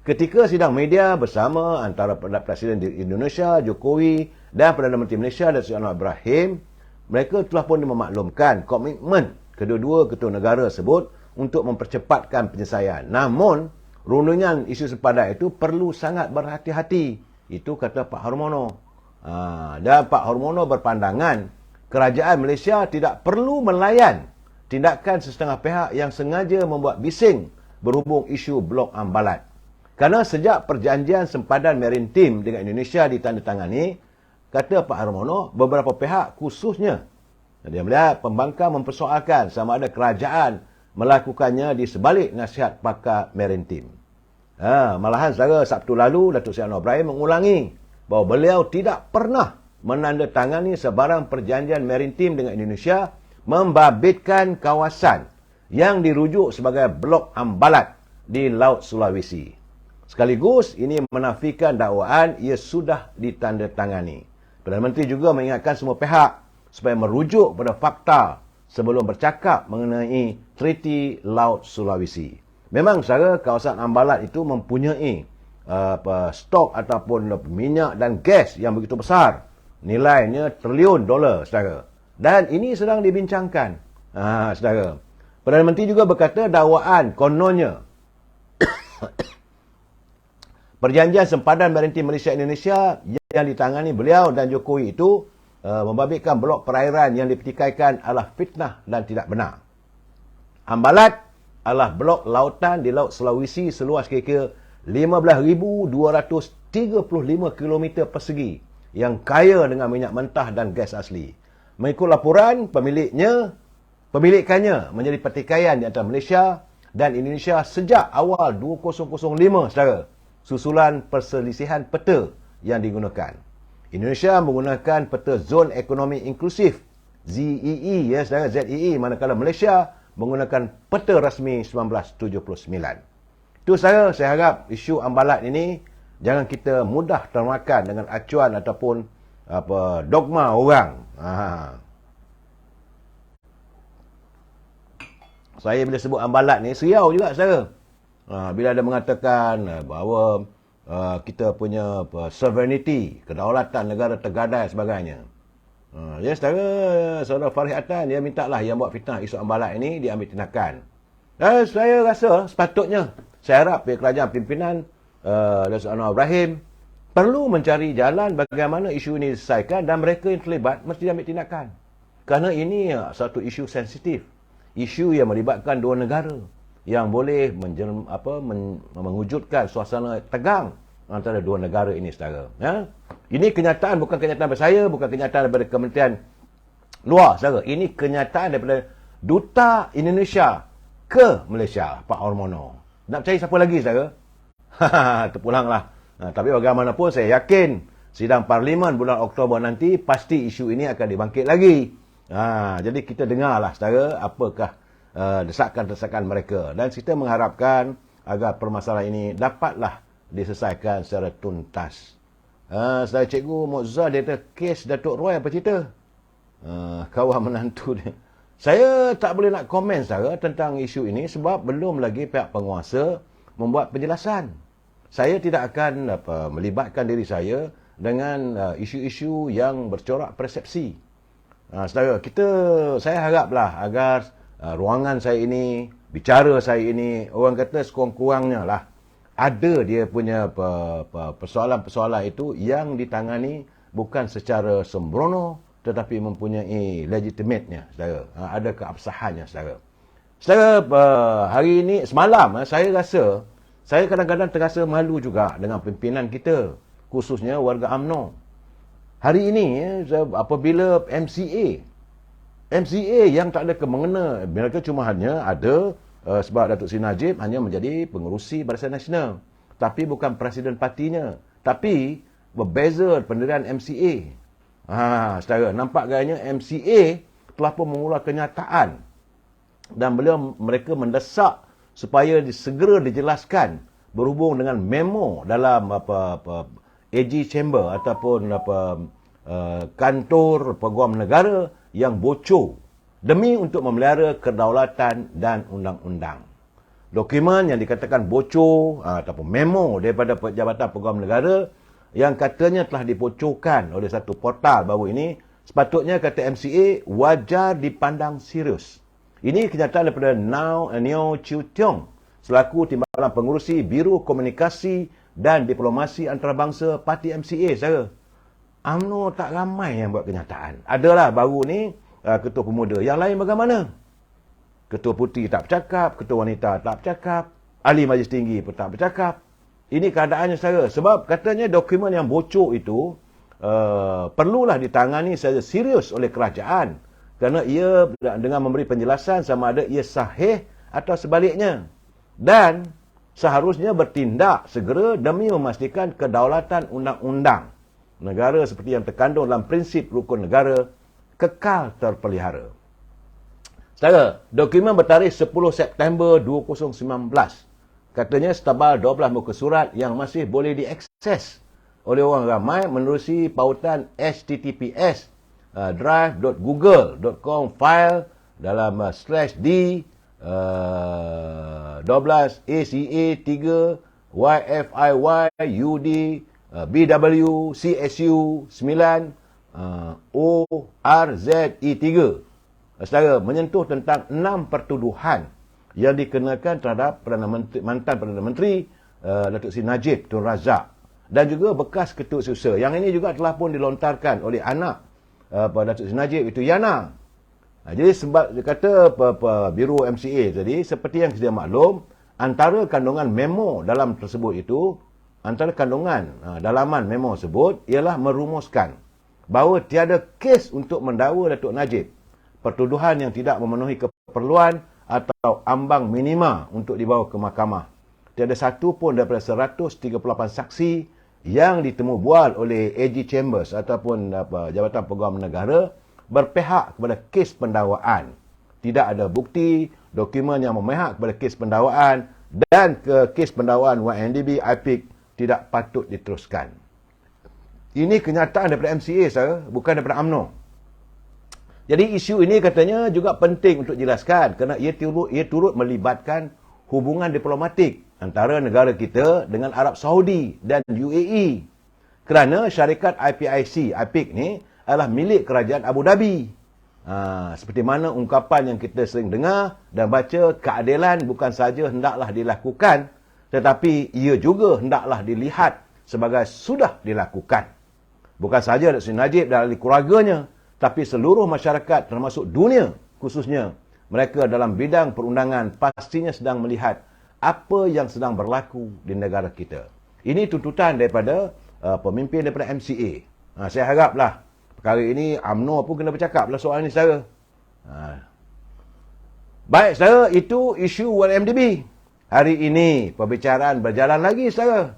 Ketika sidang media bersama antara Presiden Indonesia, Jokowi, dan Perdana Menteri Malaysia, Datuk Seri Anwar Ibrahim, mereka telah pun memaklumkan komitmen kedua-dua ketua negara tersebut untuk mempercepatkan penyelesaian. Namun, rundingan isu sempadan itu perlu sangat berhati-hati. Itu kata Pak Hermono. Dan Pak Hermono berpandangan kerajaan Malaysia tidak perlu melayan tindakan sesetengah pihak yang sengaja membuat bising berhubung isu Blok Ambalat. Kerana sejak perjanjian sempadan maritim dengan Indonesia ditandatangani, kata Pak Hermono, beberapa pihak khususnya dia melihat pembangkang mempersoalkan sama ada kerajaan melakukannya di sebalik nasihat pakar maritim. Malahan saudara, Sabtu lalu Datuk Seri Anwar Ibrahim mengulangi bahawa beliau tidak pernah menandatangani sebarang perjanjian maritim dengan Indonesia membabitkan kawasan yang dirujuk sebagai Blok Ambalat di Laut Sulawesi. Sekaligus ini menafikan dakwaan ia sudah ditandatangani. Perdana Menteri juga mengingatkan semua pihak supaya merujuk pada fakta sebelum bercakap mengenai Treaty Laut Sulawesi. Memang saudara, kawasan Ambalat itu mempunyai stok ataupun minyak dan gas yang begitu besar. Nilainya triliun dolar, saudara. Dan ini sedang dibincangkan. Saudara. Perdana Menteri juga berkata dakwaan kononnya perjanjian sempadan maritim Malaysia-Indonesia yang ditangani beliau dan Jokowi itu membabitkan blok perairan yang dipertikaikan adalah fitnah dan tidak benar. Ambalat adalah blok lautan di Laut Sulawesi seluas kira-kira 15,235 km persegi yang kaya dengan minyak mentah dan gas asli. Mengikut laporan, pemilikannya menjadi pertikaian di antara Malaysia dan Indonesia sejak awal 2005, saudara. Susulan perselisihan peta yang digunakan. Indonesia menggunakan peta Zon Ekonomi Inklusif ZEE, saudara, ZEE, manakala Malaysia menggunakan peta rasmi 1979. Itu saya harap isu Ambalat ini jangan kita mudah termakan dengan acuan ataupun dogma orang. Saya bila sebut Ambalat ni seriau juga, saudara. Bila ada mengatakan bahawa kita punya sovereignty, kedaulatan negara tergadai sebagainya. Ya, saudara Farid Atan, dia minta lah yang buat fitnah isu Ambalat ini diambil tindakan. Dan saya rasa sepatutnya, saya harap kerajaan pimpinan Datuk Anwar Ibrahim perlu mencari jalan bagaimana isu ini diselesaikan, dan mereka yang terlibat mesti diambil tindakan. Kerana ini satu isu sensitif. Isu yang melibatkan dua negara yang boleh mewujudkan suasana tegang antara dua negara ini, saudara. Ya? Ini kenyataan, bukan kenyataan daripada saya, bukan kenyataan daripada Kementerian Luar, saudara. Ini kenyataan daripada Duta Indonesia ke Malaysia, Pak Ormono. Nak cari siapa lagi, saudara? Terpulanglah. Tapi bagaimanapun saya yakin sidang Parlimen bulan Oktober nanti pasti isu ini akan dibangkit lagi. Jadi kita dengarlah, saudara, apakah desakan-desakan mereka. Dan kita mengharapkan agar permasalahan ini dapatlah diselesaikan secara tuntas. Saudara Cikgu Mokzah, dia kata kes Datuk Roy apa cerita? Kawan menantu dia. Saya tak boleh nak komen, saudara, tentang isu ini sebab belum lagi pihak penguasa membuat penjelasan. Saya tidak akan melibatkan diri saya dengan isu-isu yang bercorak persepsi. Saudara, saya haraplah agar ruangan saya ini, bicara saya ini, orang kata sekurang-kurangnya lah, ada dia punya persoalan-persoalan itu yang ditangani bukan secara sembrono, tetapi mempunyai legitimate-nya, saudara. Ada keabsahannya, saudara. Saudara, hari ini, semalam, saya rasa, saya kadang-kadang terasa malu juga dengan pimpinan kita, khususnya warga UMNO. Hari ini, apabila MCA yang tak ada kemengena, mereka cuma hanya ada sebab Datuk Seri Najib hanya menjadi pengerusi Barisan Nasional, tapi bukan presiden partinya. Tapi berbeza pendirian MCA. Saudara, nampak gayanya MCA telah pun mengeluarkan kenyataan, dan mereka mendesak supaya segera dijelaskan berhubung dengan memo dalam AG Chamber ataupun kantor peguam negara yang bocor demi untuk memelihara kedaulatan dan undang-undang. Dokumen yang dikatakan bocor ataupun memo daripada Jabatan Peguam Negara yang katanya telah dibocorkan oleh satu portal baru ini, sepatutnya kata MCA wajar dipandang serius. Ini kenyataan daripada Neo Chiu Tiong selaku Timbalan Pengurusi Biro Komunikasi dan Diplomasi Antarabangsa Parti MCA, saudara. UMNO tak ramai yang buat kenyataan. Adalah baru ni Ketua Pemuda. Yang lain bagaimana? Ketua Puteri tak bercakap, Ketua Wanita tak bercakap, Ahli Majlis Tinggi pun tak bercakap. Ini keadaannya, saudara. Sebab katanya dokumen yang bocor itu perlulah ditangani secara serius oleh kerajaan. Kerana ia dengan memberi penjelasan sama ada ia sahih atau sebaliknya. Dan seharusnya bertindak segera demi memastikan kedaulatan undang-undang negara seperti yang terkandung dalam prinsip rukun negara kekal terpelihara. Saudara, dokumen bertarikh 10 September 2019. Katanya setebal 12 muka surat yang masih boleh diakses oleh orang ramai menerusi pautan https drive.google.com file dalam /d 12 ACA 3 YFIY UD BW CSU 9 ORZE 3. Saudara, menyentuh tentang 6 pertuduhan yang dikenakan terhadap mantan Perdana Menteri Datuk Seri Najib Tun Razak dan juga bekas Ketua Setiausaha. Yang ini juga telah pun dilontarkan oleh anak Datuk Seri Najib, itu Yana. Jadi sebab dia kata Biro MCA tadi, seperti yang sedia maklum, antara kandungan memo dalam tersebut itu, antara kandungan dalaman memo tersebut ialah merumuskan bahawa tiada kes untuk mendakwa Datuk Najib, pertuduhan yang tidak memenuhi keperluan atau ambang minima untuk dibawa ke mahkamah. Tiada satu pun daripada 138 saksi yang ditemu bual oleh AG Chambers ataupun Jabatan Peguam Negara berpihak kepada kes pendakwaan. Tidak ada bukti, dokumen yang memihak kepada kes pendakwaan, dan kes pendakwaan YNDB IPIC tidak patut diteruskan. Ini kenyataan daripada MCA, saudara, bukan daripada UMNO. Jadi isu ini katanya juga penting untuk jelaskan kerana ia turut melibatkan hubungan diplomatik antara negara kita dengan Arab Saudi dan UAE. Kerana syarikat IPIC ni adalah milik kerajaan Abu Dhabi. Seperti mana ungkapan yang kita sering dengar dan baca, keadilan bukan saja hendaklah dilakukan, tetapi ia juga hendaklah dilihat sebagai sudah dilakukan. Bukan saja Datuk Seri Najib dan ahli keluarganya, tapi seluruh masyarakat termasuk dunia khususnya, mereka dalam bidang perundangan pastinya sedang melihat apa yang sedang berlaku di negara kita. Ini tuntutan daripada pemimpin daripada MCA. Saya haraplah perkara ini UMNO pun kena bercakap lah soal ini, saudara. Baik, saudara, itu isu 1MDB. Hari ini perbicaraan berjalan lagi, saudara.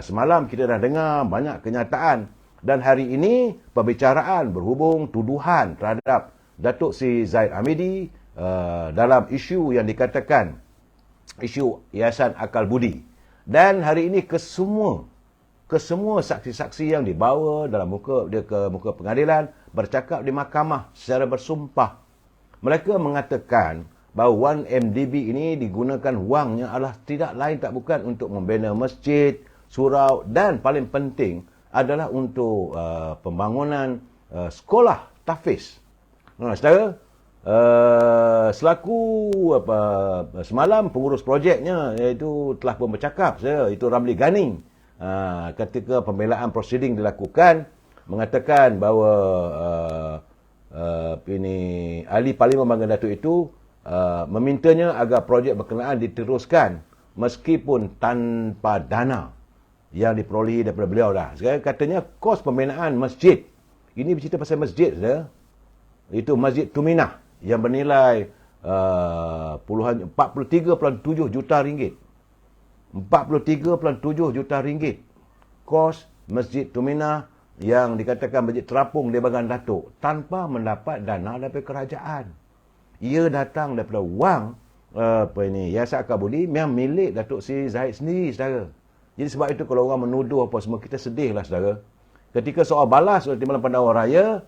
Semalam kita dah dengar banyak kenyataan. Dan hari ini perbicaraan berhubung tuduhan terhadap Datuk Seri Zahid Hamidi dalam isu yang dikatakan isu Yayasan Akal Budi. Dan hari ini kesemua saksi-saksi yang dibawa dalam ke muka pengadilan bercakap di mahkamah secara bersumpah. Mereka mengatakan bahawa 1MDB ini digunakan wangnya adalah tidak lain tak bukan untuk membina masjid, surau dan paling penting adalah untuk pembangunan sekolah tahfiz. Saudara, selaku semalam pengurus projeknya iaitu telah pun bercakap, itu Ramli Ghani, ketika pembelaan prosiding dilakukan, mengatakan bahawa ahli Parlimen Banggan Datuk itu memintanya agar projek berkenaan diteruskan meskipun tanpa dana yang diperolehi daripada beliau dah. Sekarang katanya kos pembinaan masjid, ini bercerita pasal masjid, saudara. Itu Masjid Tuminah yang bernilai 43.7 juta ringgit. 43.7 juta ringgit. Kos Masjid Tuminah yang dikatakan masjid terapung di Banggan Datuk tanpa mendapat dana daripada kerajaan. Ia datang daripada wang Yayasan Akal Budi yang milik Datuk Seri Zahid sendiri, saudara. Jadi sebab itu kalau orang menuduh apa semua, kita sedihlah, saudara. Ketika soal balas oleh Timbalan Pandawa Raya,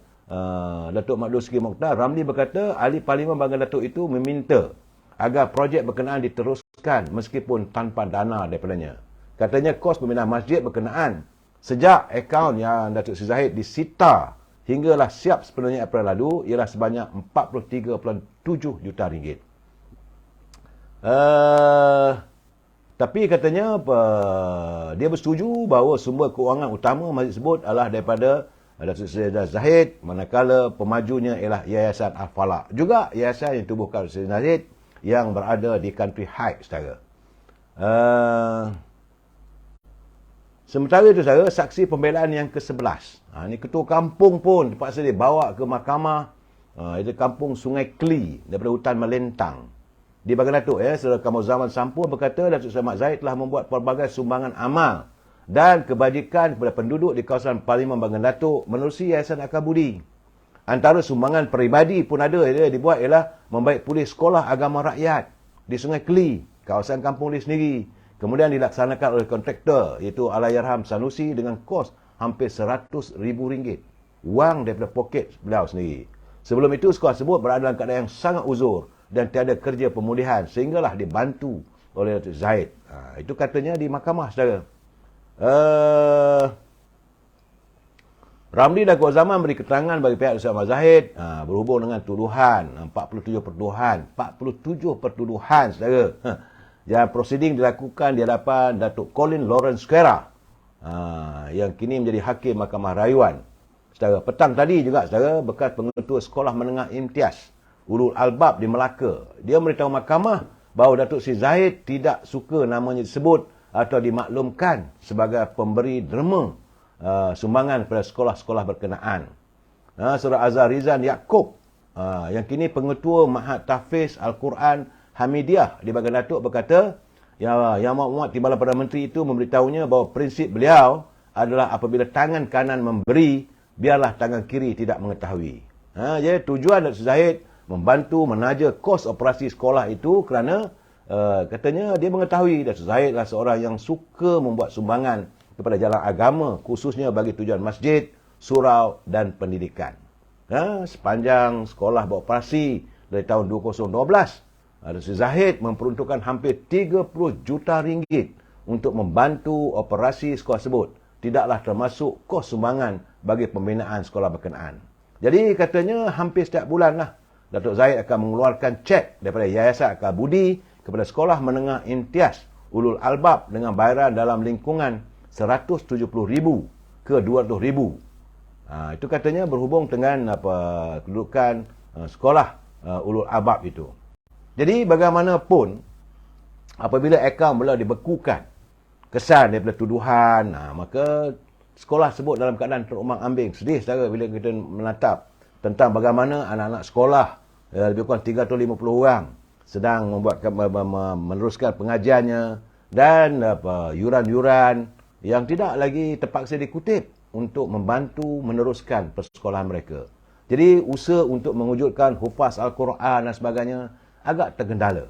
Datuk Mak Dor Sri Mokhtar, Ramli berkata ahli Parlimen Banggan Datuk itu meminta agar projek berkenaan diteruskan meskipun tanpa dana daripadanya. Katanya kos pembinaan masjid berkenaan sejak akaun yang Datuk Seri Zahid disita hinggalah siap sepenuhnya April lalu ialah sebanyak 43.7 juta ringgit. Tapi katanya dia bersetuju bahawa sumber keuangan utama masjid tersebut adalah daripada Datuk Seri Zahid, manakala pemajunya ialah Yayasan Al-Falaq. Juga yayasan yang ditubuhkan Datuk Seri Zahid yang berada di Country Heights, saudara. Sementara itu, saudara, saksi pembelaan yang ke-11. Ini ketua kampung pun terpaksa dibawa ke mahkamah. Itu kampung Sungai Keli daripada hutan Melentang di Banggan Datuk. Saudara Kamal Zaman Sampur berkata Datuk Seri Mat Zahid telah membuat pelbagai sumbangan amal dan kebajikan kepada penduduk di kawasan Parlimen Banggan Datuk menerusi Yayasan Akal Budi. Antara sumbangan peribadi pun ada dia dibuat ialah membaik pulih sekolah agama rakyat di Sungai Keli, kawasan kampung dia sendiri. Kemudian dilaksanakan oleh kontraktor iaitu Allahyarham Sanusi dengan kos hampir RM100,000. Wang daripada poket beliau sendiri. Sebelum itu sekolah tersebut berada dalam keadaan yang sangat uzur dan tiada kerja pemulihan sehinggalah dibantu oleh Datuk Zahid. Itu katanya di mahkamah, saudara. Ramli dan Kuat Zaman beri keterangan bagi pihak Datuk Seri Mat Zahid berhubung dengan tuduhan 47 pertuduhan, saudara. Yang prosiding dilakukan di hadapan Datuk Colin Lawrence Kera yang kini menjadi hakim Mahkamah Rayuan. Saudara, petang tadi juga, saudara, bekas pengetua Sekolah Menengah Imtiaz Ulul Albab di Melaka, dia memberitahu mahkamah bahawa Datuk Seri Zahid tidak suka namanya disebut atau dimaklumkan sebagai pemberi derma sumbangan pada sekolah-sekolah berkenaan. Saudara Azhar Rizan Yaakob yang kini pengetua Mahat Tahfiz Al-Quran Hamidiyah di Banggan Datuk berkata Yang Muhammad Timbalan Perdana Menteri itu memberitahunya bahawa prinsip beliau adalah apabila tangan kanan memberi, biarlah tangan kiri tidak mengetahui. Jadi tujuan Datuk Seri Zahid membantu menaja kos operasi sekolah itu kerana katanya dia mengetahui Datuk Seri Zahid adalah seorang yang suka membuat sumbangan kepada jalan agama, khususnya bagi tujuan masjid, surau dan pendidikan. Sepanjang sekolah beroperasi dari tahun 2012, Datuk Seri Zahid memperuntukkan hampir 30 juta ringgit untuk membantu operasi sekolah tersebut. Tidaklah termasuk kos sumbangan bagi pembinaan sekolah berkenaan. Jadi katanya hampir setiap bulan lah Datuk Zahid akan mengeluarkan cek daripada Yayasan Akal Budi kepada Sekolah Menengah Imtiaz Ulul Albab dengan bayaran dalam lingkungan 170,000 ke 200,000. Itu katanya berhubung dengan kedudukan sekolah Ulul Albab itu. Jadi bagaimanapun apabila akaun mula dibekukan kesan daripada tuduhan, maka sekolah tersebut dalam keadaan terumbang-ambing. Sedih saudara bila kita menatap tentang bagaimana anak-anak sekolah lebih kurang 350 orang sedang meneruskan pengajiannya dan yuran-yuran yang tidak lagi terpaksa dikutip untuk membantu meneruskan persekolahan mereka. Jadi usaha untuk mewujudkan hufaz Al-Quran dan sebagainya agak tergendala.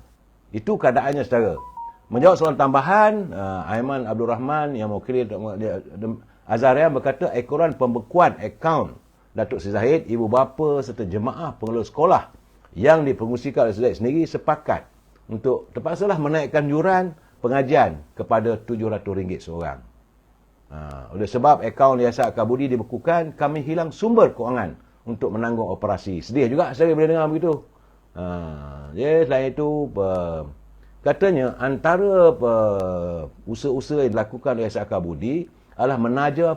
Itu keadaannya saudara. Menjawab soalan tambahan, Aiman Abdul Rahman yang mewakili Azharian berkata ekoran pembekuan akaun Datuk Seri Zahid, ibu bapa serta jemaah pengelola sekolah yang dipengusikan oleh Zahid sendiri sepakat untuk terpaksalah menaikkan yuran pengajian kepada RM700 seorang. Oleh sebab akaun Yayasan Akal Budi dibekukan, kami hilang sumber kewangan untuk menanggung operasi. Sedih juga saya bila dengar begitu. Selain itu, katanya antara usaha-usaha yang dilakukan oleh Yayasan Akal Budi adalah menaja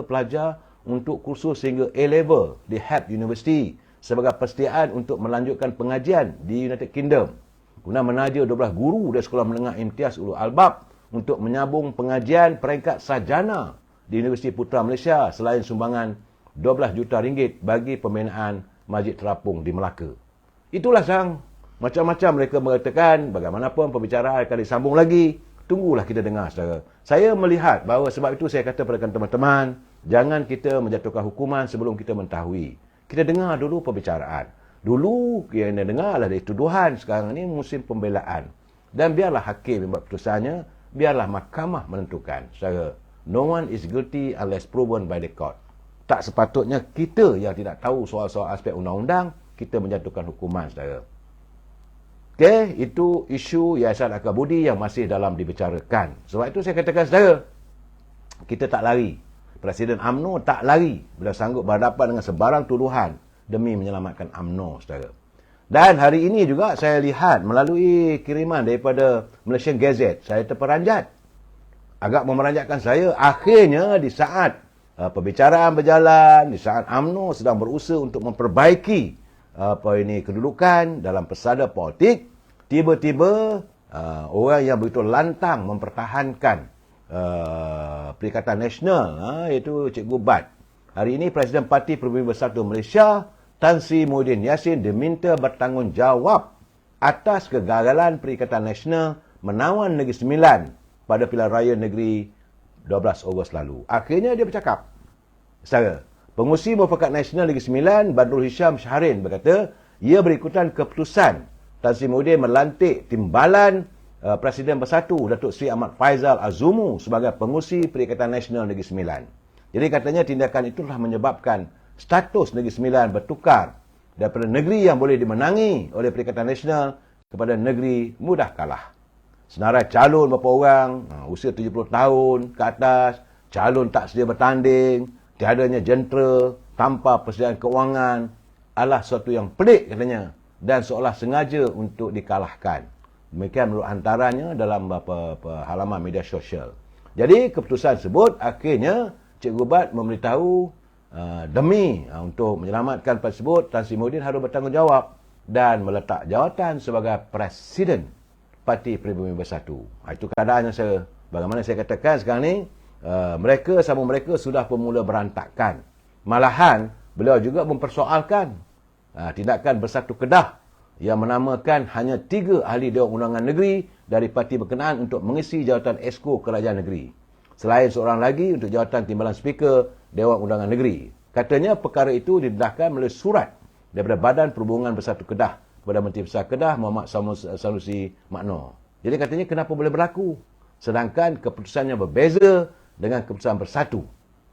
pelajar untuk kursus sehingga A-level di Harvard University sebagai persediaan untuk melanjutkan pengajian di United Kingdom. Guna menaja 12 guru dari Sekolah Menengah Imtiaz Ulul Albab untuk menyambung pengajian peringkat sarjana di Universiti Putra Malaysia selain sumbangan 12 juta ringgit bagi pembinaan Masjid Terapung di Melaka. Itulah sang macam-macam mereka mengatakan bagaimanapun pembicaraan akan disambung lagi. Tunggulah kita dengar saudara. Saya melihat bahawa sebab itu saya kata kepada teman-teman, jangan kita menjatuhkan hukuman sebelum kita mengetahui. Kita dengar dulu pembicaraan. Dulu yang kita dengar adalah dari tuduhan, sekarang ini musim pembelaan. Dan biarlah hakim membuat keputusannya, biarlah mahkamah menentukan. Saudara, no one is guilty unless proven by the court. Tak sepatutnya kita yang tidak tahu soal-soal aspek undang-undang, kita menjatuhkan hukuman saudara. Okey, itu isu Yayasan Akal Budi yang masih dalam dibicarakan. Sebab itu saya katakan saudara, kita tak lari. Presiden UMNO tak lari bila sanggup berhadapan dengan sebarang tuduhan demi menyelamatkan UMNO saudara. Dan hari ini juga saya lihat melalui kiriman daripada Malaysian Gazette, saya terperanjat. Agak memeranjatkan saya, akhirnya di saat pembicaraan berjalan, di saat UMNO sedang berusaha untuk memperbaiki kedudukan dalam pesada politik, tiba-tiba orang yang begitu lantang mempertahankan Perikatan Nasional, iaitu Cikgu Bat. Hari ini Presiden Parti Peribumi Bersatu Malaysia, Tan Sri Muhyiddin Yassin diminta bertanggungjawab atas kegagalan Perikatan Nasional menawan Negeri Sembilan pada pilihan raya negeri 12 Ogos lalu. Akhirnya dia bercakap. Saudara, Pengurusi Mufakat Nasional Negeri Sembilan, Badrul Hisham Syahrin berkata, ia berikutan keputusan Tan Sri Muhyiddin melantik timbalan Presiden Bersatu Datuk Seri Ahmad Faizal Azumu sebagai pengurusi Perikatan Nasional Negeri Sembilan. Jadi katanya tindakan itu telah menyebabkan status Negeri Sembilan bertukar daripada negeri yang boleh dimenangi oleh Perikatan Nasional kepada negeri mudah kalah. Senarai calon beberapa orang, usia 70 tahun ke atas, calon tak sedia bertanding, tiadanya jentera, tanpa persediaan kewangan, adalah sesuatu yang pelik katanya dan seolah sengaja untuk dikalahkan. Demikian menurut antaranya dalam halaman media sosial. Jadi keputusan tersebut akhirnya Cikgu Bat memberitahu demi untuk menyelamatkan tersebut, Tan Sri Muhyiddin harus bertanggungjawab dan meletak jawatan sebagai Presiden Parti Peribumi Bersatu. Itu keadaannya saya. Bagaimana saya katakan sekarang ni, mereka sudah bermula berantakan. Malahan beliau juga mempersoalkan tindakan Bersatu Kedah yang menamakan hanya 3 ahli Dewan Undangan Negeri dari parti berkenaan untuk mengisi jawatan Esko Kerajaan Negeri. Selain seorang lagi untuk jawatan timbalan Speaker Dewan Undangan Negeri. Katanya perkara itu didedahkan melalui surat daripada Badan Perhubungan Bersatu Kedah kepada Menteri Besar Kedah Muhammad Sanusi Makno. Jadi katanya kenapa boleh berlaku? Sedangkan keputusannya berbeza dengan keputusan Bersatu.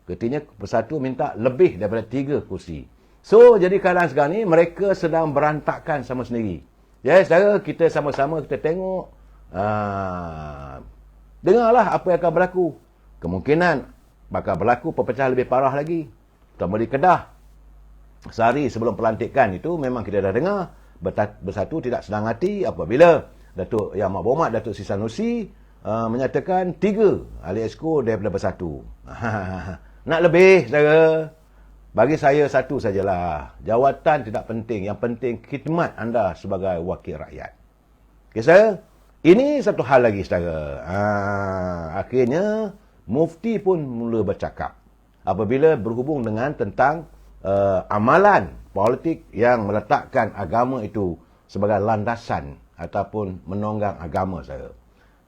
Katanya Bersatu minta lebih daripada 3 kursi. So, jadi keadaan sekarang ni mereka sedang berantakan sama sendiri. Ya, saudara, kita sama-sama kita tengok, dengarlah apa yang akan berlaku. Kemungkinan bakal berlaku perpecahan lebih parah lagi. Terutama di Kedah. Sehari sebelum pelantikan itu memang kita dah dengar bersatu tidak senang hati apabila Datuk Yang Mahberhormat Datuk Sri Sanusi menyatakan 3 ahli exco daripada Bersatu. Nak lebih, saudara? Bagi saya satu sajalah. Jawatan tidak penting. Yang penting khidmat anda sebagai wakil rakyat. Okey, saudara? Ini satu hal lagi, saudara. Akhirnya, Mufti pun mula bercakap. Apabila berhubung dengan tentang amalan politik yang meletakkan agama itu sebagai landasan ataupun menonggang agama, saudara.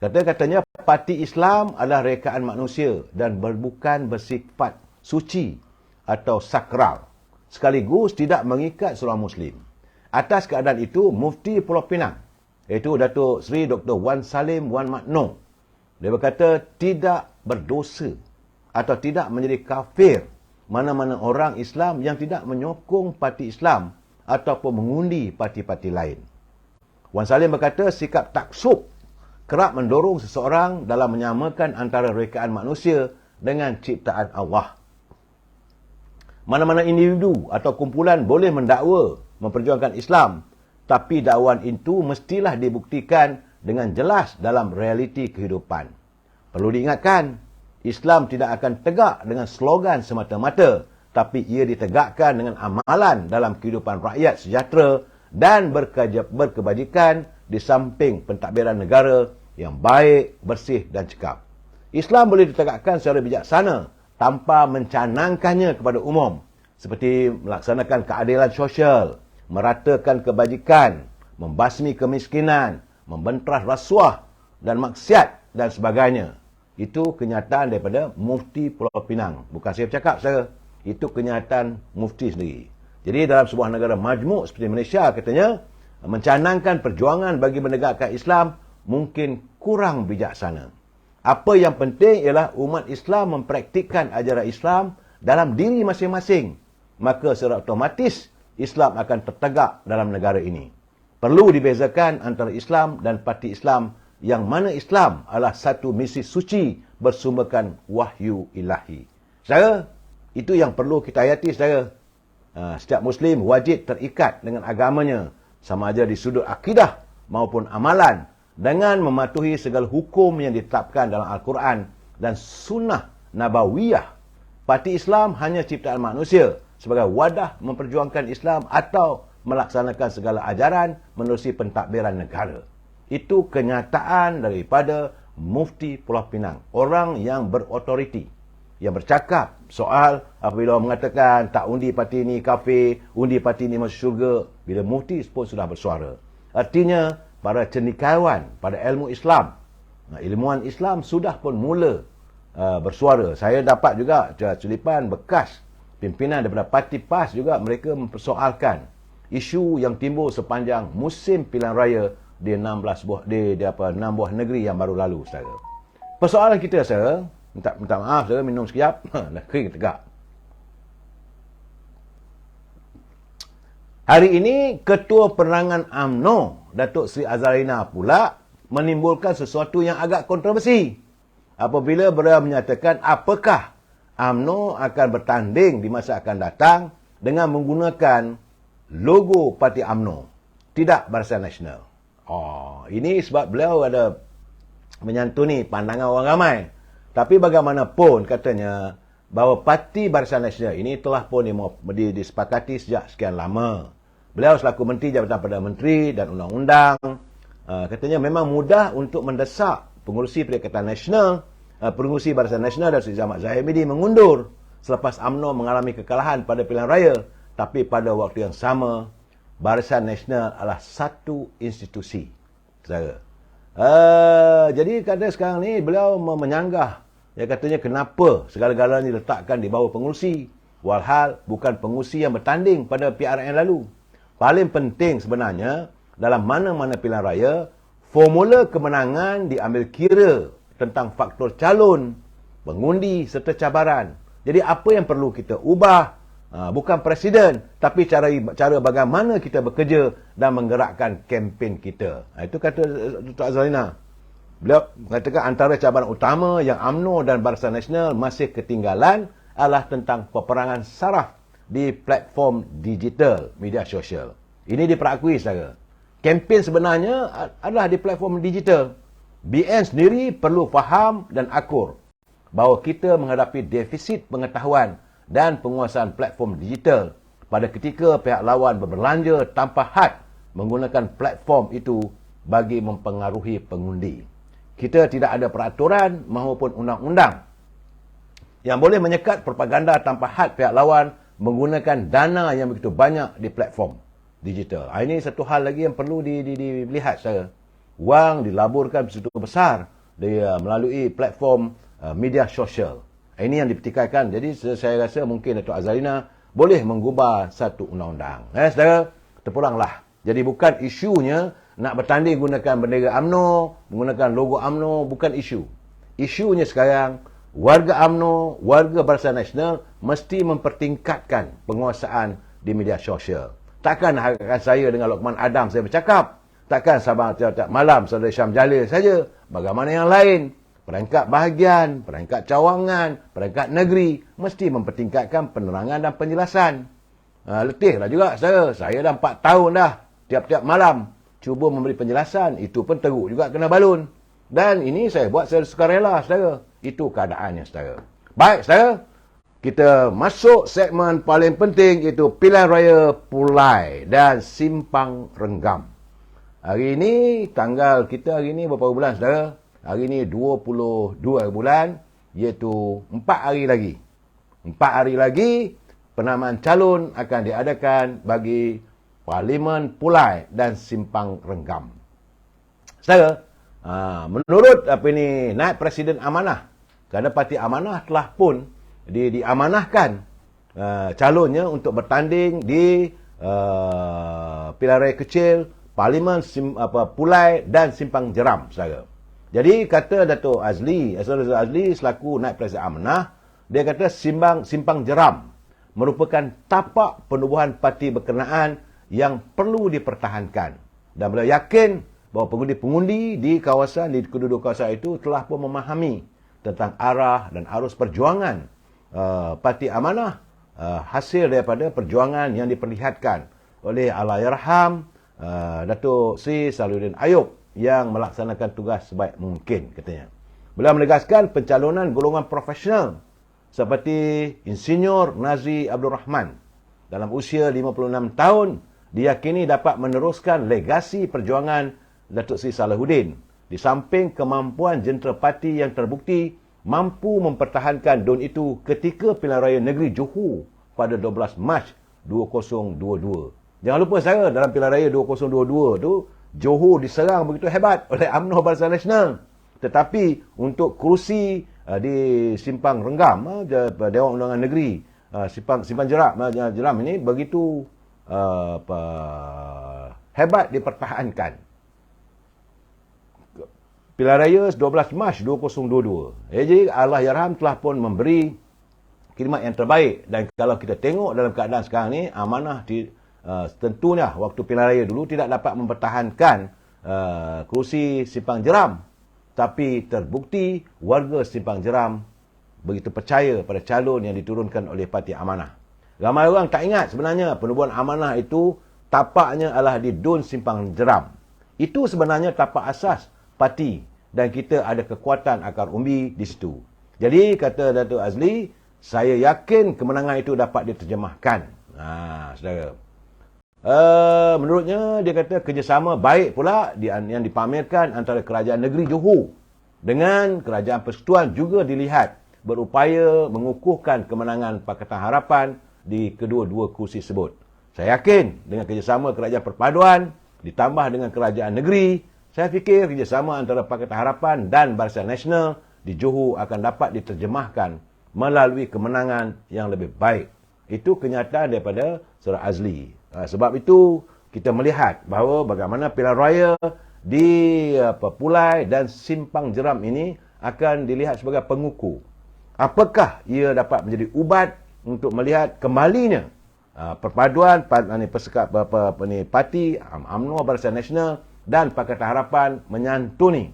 Katanya parti Islam adalah rekaan manusia dan bukan bersifat suci atau sakral, sekaligus tidak mengikat seorang Muslim. Atas keadaan itu, Mufti Pulau Pinang, iaitu Datuk Seri Dr. Wan Salim Wan Makno, dia berkata tidak berdosa atau tidak menjadi kafir mana-mana orang Islam yang tidak menyokong parti Islam ataupun mengundi parti-parti lain. Wan Salim berkata sikap taksub kerap mendorong seseorang dalam menyamakan antara rekaan manusia dengan ciptaan Allah. Mana-mana individu atau kumpulan boleh mendakwa memperjuangkan Islam, tapi dakwaan itu mestilah dibuktikan dengan jelas dalam realiti kehidupan. Perlu diingatkan, Islam tidak akan tegak dengan slogan semata-mata, tapi ia ditegakkan dengan amalan dalam kehidupan rakyat sejahtera dan berkebajikan di samping pentadbiran negara yang baik, bersih dan cekap. Islam boleh ditegakkan secara bijaksana tanpa mencanangkannya kepada umum, seperti melaksanakan keadilan sosial, meratakan kebajikan, membasmi kemiskinan, membentras rasuah dan maksiat dan sebagainya. Itu kenyataan daripada Mufti Pulau Pinang. Bukan saya bercakap, saudara. Itu kenyataan Mufti sendiri. Jadi dalam sebuah negara majmuk seperti Malaysia, katanya, mencanangkan perjuangan bagi menegakkan Islam mungkin kurang bijaksana. Apa yang penting ialah umat Islam mempraktikkan ajaran Islam dalam diri masing-masing. Maka secara otomatis Islam akan tertegak dalam negara ini. Perlu dibezakan antara Islam dan parti Islam yang mana Islam adalah satu misi suci bersumberkan wahyu ilahi. Saudara, itu yang perlu kita hayati, saudara. Setiap Muslim wajib terikat dengan agamanya, sama ada di sudut akidah maupun amalan, dengan mematuhi segala hukum yang ditetapkan dalam Al-Quran dan sunnah nabawiyah. Parti Islam hanya ciptaan manusia sebagai wadah memperjuangkan Islam atau melaksanakan segala ajaran menerusi pentadbiran negara. Itu kenyataan daripada Mufti Pulau Pinang. Orang yang berotoriti, yang bercakap soal apabila mengatakan tak undi parti ini kafir, undi parti ini masuk syurga, bila Mufti pun sudah bersuara. Artinya, para cendekiawan pada ilmu Islam, ilmuwan Islam sudah pun mula bersuara. Saya dapat juga celipan bekas pimpinan daripada parti PAS juga, mereka mempersoalkan isu yang timbul sepanjang musim pilihan raya di 6 buah negeri yang baru lalu, saudara. Persoalan kita, saudara, minta maaf, saudara, minum sekejap, dah kering tegak. Hari ini, Ketua Penerangan UMNO, Datuk Seri Azharina pula menimbulkan sesuatu yang agak kontroversi apabila beliau menyatakan apakah UMNO akan bertanding di masa akan datang dengan menggunakan logo parti UMNO, tidak Barisan Nasional. Ini sebab beliau ada menyantuni pandangan orang ramai. Tapi bagaimanapun katanya bahawa parti Barisan Nasional ini telah pun disepakati sejak sekian lama. Beliau selaku Menteri Jabatan Perdana Menteri dan Undang-Undang, katanya memang mudah untuk mendesak pengurusi Perikatan Nasional, pengurusi Barisan Nasional dan Sri Ahmad Zahid Hamidi mengundur selepas UMNO mengalami kekalahan pada pilihan raya. Tapi pada waktu yang sama, Barisan Nasional adalah satu institusi, saudara. Jadi kata sekarang ni beliau menyanggah, dia katanya kenapa segala-galanya diletakkan di bawah pengurusi, walhal bukan pengurusi yang bertanding pada PRN lalu. Paling penting sebenarnya dalam mana-mana pilihan raya, formula kemenangan diambil kira tentang faktor calon, pengundi serta cabaran. Jadi apa yang perlu kita ubah Bukan presiden, tapi cara bagaimana kita bekerja dan menggerakkan kempen kita. Itu kata Dr. Azharina. Beliau mengatakan antara cabaran utama yang UMNO dan Barisan Nasional masih ketinggalan adalah tentang peperangan saraf di platform digital media sosial. Ini diperakui, saudara. Kempen sebenarnya adalah di platform digital. BN sendiri perlu faham dan akur bahawa kita menghadapi defisit pengetahuan dan penguasaan platform digital pada ketika pihak lawan berbelanja tanpa had menggunakan platform itu bagi mempengaruhi pengundi. Kita tidak ada peraturan maupun undang-undang yang boleh menyekat propaganda tanpa had pihak lawan menggunakan dana yang begitu banyak di platform digital. Ini satu hal lagi yang perlu dilihat, saya. Wang dilaburkan begitu besar melalui platform media sosial. Ini yang dipertikaikan. Jadi saya rasa mungkin Dato' Azharina boleh menggubah satu undang-undang. Saudara, terpulanglah. Jadi bukan isunya nak bertanding gunakan bendera UMNO, menggunakan logo UMNO, bukan isu. Isunya sekarang, warga UMNO, warga Barisan Nasional mesti mempertingkatkan penguasaan di media sosial. Takkan harapkan saya dengan Lokman Adam saya bercakap. Takkan sabar tiap-tiap malam saudara Syam Jalil saja. Bagaimana yang lain? Perangkat bahagian, perangkat cawangan, perangkat negeri mesti mempertingkatkan penerangan dan penjelasan. Letihlah juga saya. Saya dah 4 tahun dah tiap-tiap malam cuba memberi penjelasan. Itu pun teruk juga kena balun. Dan ini saya buat secara sukarela, saudara. Itu keadaannya, saudara. Baik, saudara. Kita masuk segmen paling penting, iaitu Pilihan Raya Pulai dan Simpang Renggam. Hari ini, tanggal kita hari ini berapa bulan, saudara? Hari ini 22 bulan, iaitu 4 hari lagi. 4 hari lagi, penamaan calon akan diadakan bagi Parlimen Pulai dan Simpang Renggam. Saudara, menurut Naib Presiden Amanah, kerana Parti Amanah telah pun diamanahkan calonnya untuk bertanding di pilihan raya kecil Parlimen Pulai dan Simpang Jeram, saudara. Jadi kata Dato' Azli selaku Naib Presiden Amanah, dia kata Simpang Jeram merupakan tapak penubuhan parti berkenaan yang perlu dipertahankan. Dan beliau yakin bahawa pengundi-pengundi di kedua-dua kawasan itu telah pun memahami tentang arah dan arus perjuangan Parti Amanah, hasil daripada perjuangan yang diperlihatkan oleh Allahyarham Dato' Sri Salahuddin Ayub yang melaksanakan tugas sebaik mungkin, katanya. Beliau menegaskan pencalonan golongan profesional seperti Insinyur Nazri Abdul Rahman dalam usia 56 tahun diyakini dapat meneruskan legasi perjuangan Datuk Seri Salahuddin di samping kemampuan jentera parti yang terbukti mampu mempertahankan DUN itu ketika pilihan raya negeri Johor pada 12 Mac 2022. Jangan lupa, saya dalam pilihan raya 2022 tu Johor diserang begitu hebat oleh UMNO Barisan Nasional. Tetapi untuk kerusi di Simpang Renggam, Dewan Undangan Negeri Simpang Jeram ini begitu hebat dipertahankan. Pilihan raya 12 Mac 2022. Jadi Allahyarham telah pun memberi khidmat yang terbaik. Dan kalau kita tengok dalam keadaan sekarang ni, Amanah tentunya waktu pilihan raya dulu tidak dapat mempertahankan kerusi Simpang Jeram. Tapi terbukti warga Simpang Jeram begitu percaya pada calon yang diturunkan oleh Parti Amanah. Ramai orang tak ingat sebenarnya penubuhan Amanah itu tapaknya adalah di DUN Simpang Jeram. Itu sebenarnya tapak asas parti dan kita ada kekuatan akar umbi di situ. Jadi kata Dato' Azli, saya yakin kemenangan itu dapat diterjemahkan. Saudara. Menurutnya dia kata kerjasama baik pula yang dipamerkan antara kerajaan negeri Johor dengan kerajaan persekutuan juga dilihat berupaya mengukuhkan kemenangan Pakatan Harapan di kedua-dua kursi tersebut. Saya yakin dengan kerjasama kerajaan perpaduan ditambah dengan kerajaan negeri, saya fikir kerjasama antara Pakatan Harapan dan Barisan Nasional di Johor akan dapat diterjemahkan melalui kemenangan yang lebih baik. Itu kenyataan daripada Saudara Azli. Sebab itu kita melihat bahawa bagaimana pilihan raya di Pulai dan Simpang Jeram ini akan dilihat sebagai pengukur. Apakah ia dapat menjadi ubat untuk melihat kembalinya perpaduan parti UMNO Barisan Nasional dan Pakatan Harapan menyantuni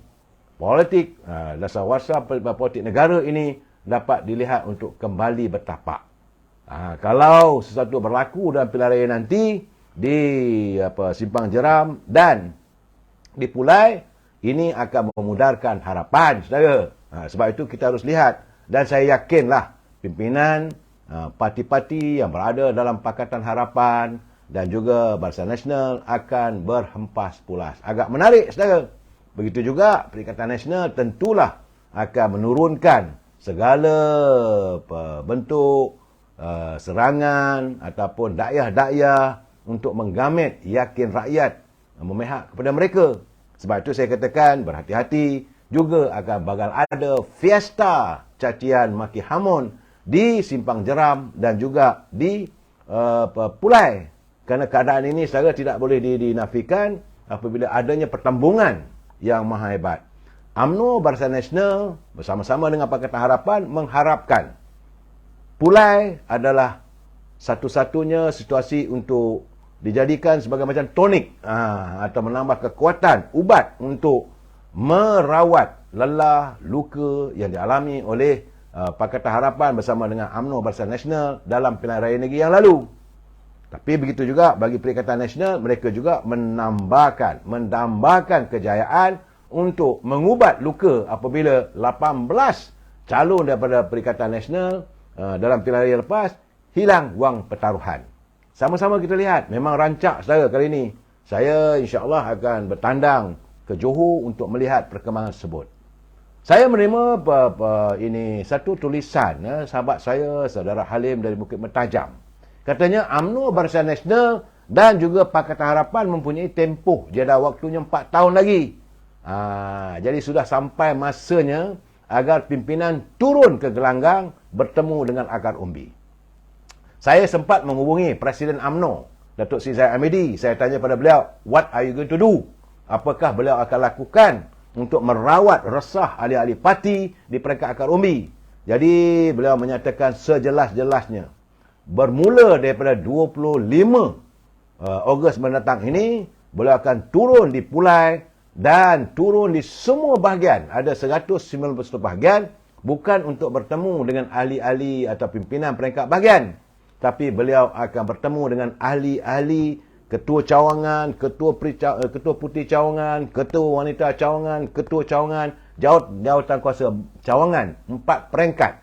politik dasar-wasar politik negara ini dapat dilihat untuk kembali bertapak. Kalau sesuatu berlaku dalam pilihan raya nanti di Simpang Jeram dan di Pulai, ini akan memudarkan harapan, saudara. Sebab itu kita harus lihat, dan saya yakinlah pimpinan parti-parti yang berada dalam Pakatan Harapan dan juga Barisan Nasional akan berhempas pulas. Agak menarik, saudara. Begitu juga Perikatan Nasional tentulah akan menurunkan segala bentuk serangan ataupun dakwah-dakwah untuk menggamit yakin rakyat memihak kepada mereka. Sebab itu saya katakan berhati-hati, juga akan bakal ada fiesta cacian maki hamun di Simpang Jeram dan juga di Pulai. Kerana keadaan ini saudara tidak boleh dinafikan apabila adanya pertembungan yang maha hebat. UMNO Barisan Nasional bersama-sama dengan Pakatan Harapan mengharapkan Pulai adalah satu-satunya situasi untuk dijadikan sebagai macam tonik atau menambah kekuatan ubat untuk merawat lelah luka yang dialami oleh Pakatan Harapan bersama dengan UMNO Barisan Nasional dalam pilihan raya negeri yang lalu. Tapi begitu juga bagi Perikatan Nasional, mereka juga mendambakan kejayaan untuk mengubat luka apabila 18 calon daripada Perikatan Nasional dalam pilihan raya lepas hilang wang pertaruhan. Sama-sama kita lihat, memang rancak saudara kali ini. Saya insya-Allah akan bertandang ke Johor untuk melihat perkembangan tersebut. Saya menerima ini satu tulisan sahabat saya, saudara Halim dari Bukit Mertajam. Katanya UMNO Barisan Nasional dan juga Pakatan Harapan mempunyai tempoh jadah waktunya 4 tahun lagi. Jadi sudah sampai masanya agar pimpinan turun ke gelanggang bertemu dengan akar umbi. Saya sempat menghubungi Presiden UMNO, Datuk Seri Zahid Hamidi. Saya tanya pada beliau, what are you going to do? Apakah beliau akan lakukan untuk merawat resah ahli-ahli parti di peringkat akar umbi? Jadi beliau menyatakan sejelas-jelasnya, bermula daripada 25 Ogos mendatang ini, beliau akan turun di Pulai dan turun di semua bahagian. Ada 190 bahagian, bukan untuk bertemu dengan ahli-ahli atau pimpinan peringkat bahagian, tapi beliau akan bertemu dengan ahli-ahli ketua cawangan, ketua putih cawangan, ketua wanita cawangan, ketua cawangan, jawatan kuasa cawangan, 4 peringkat.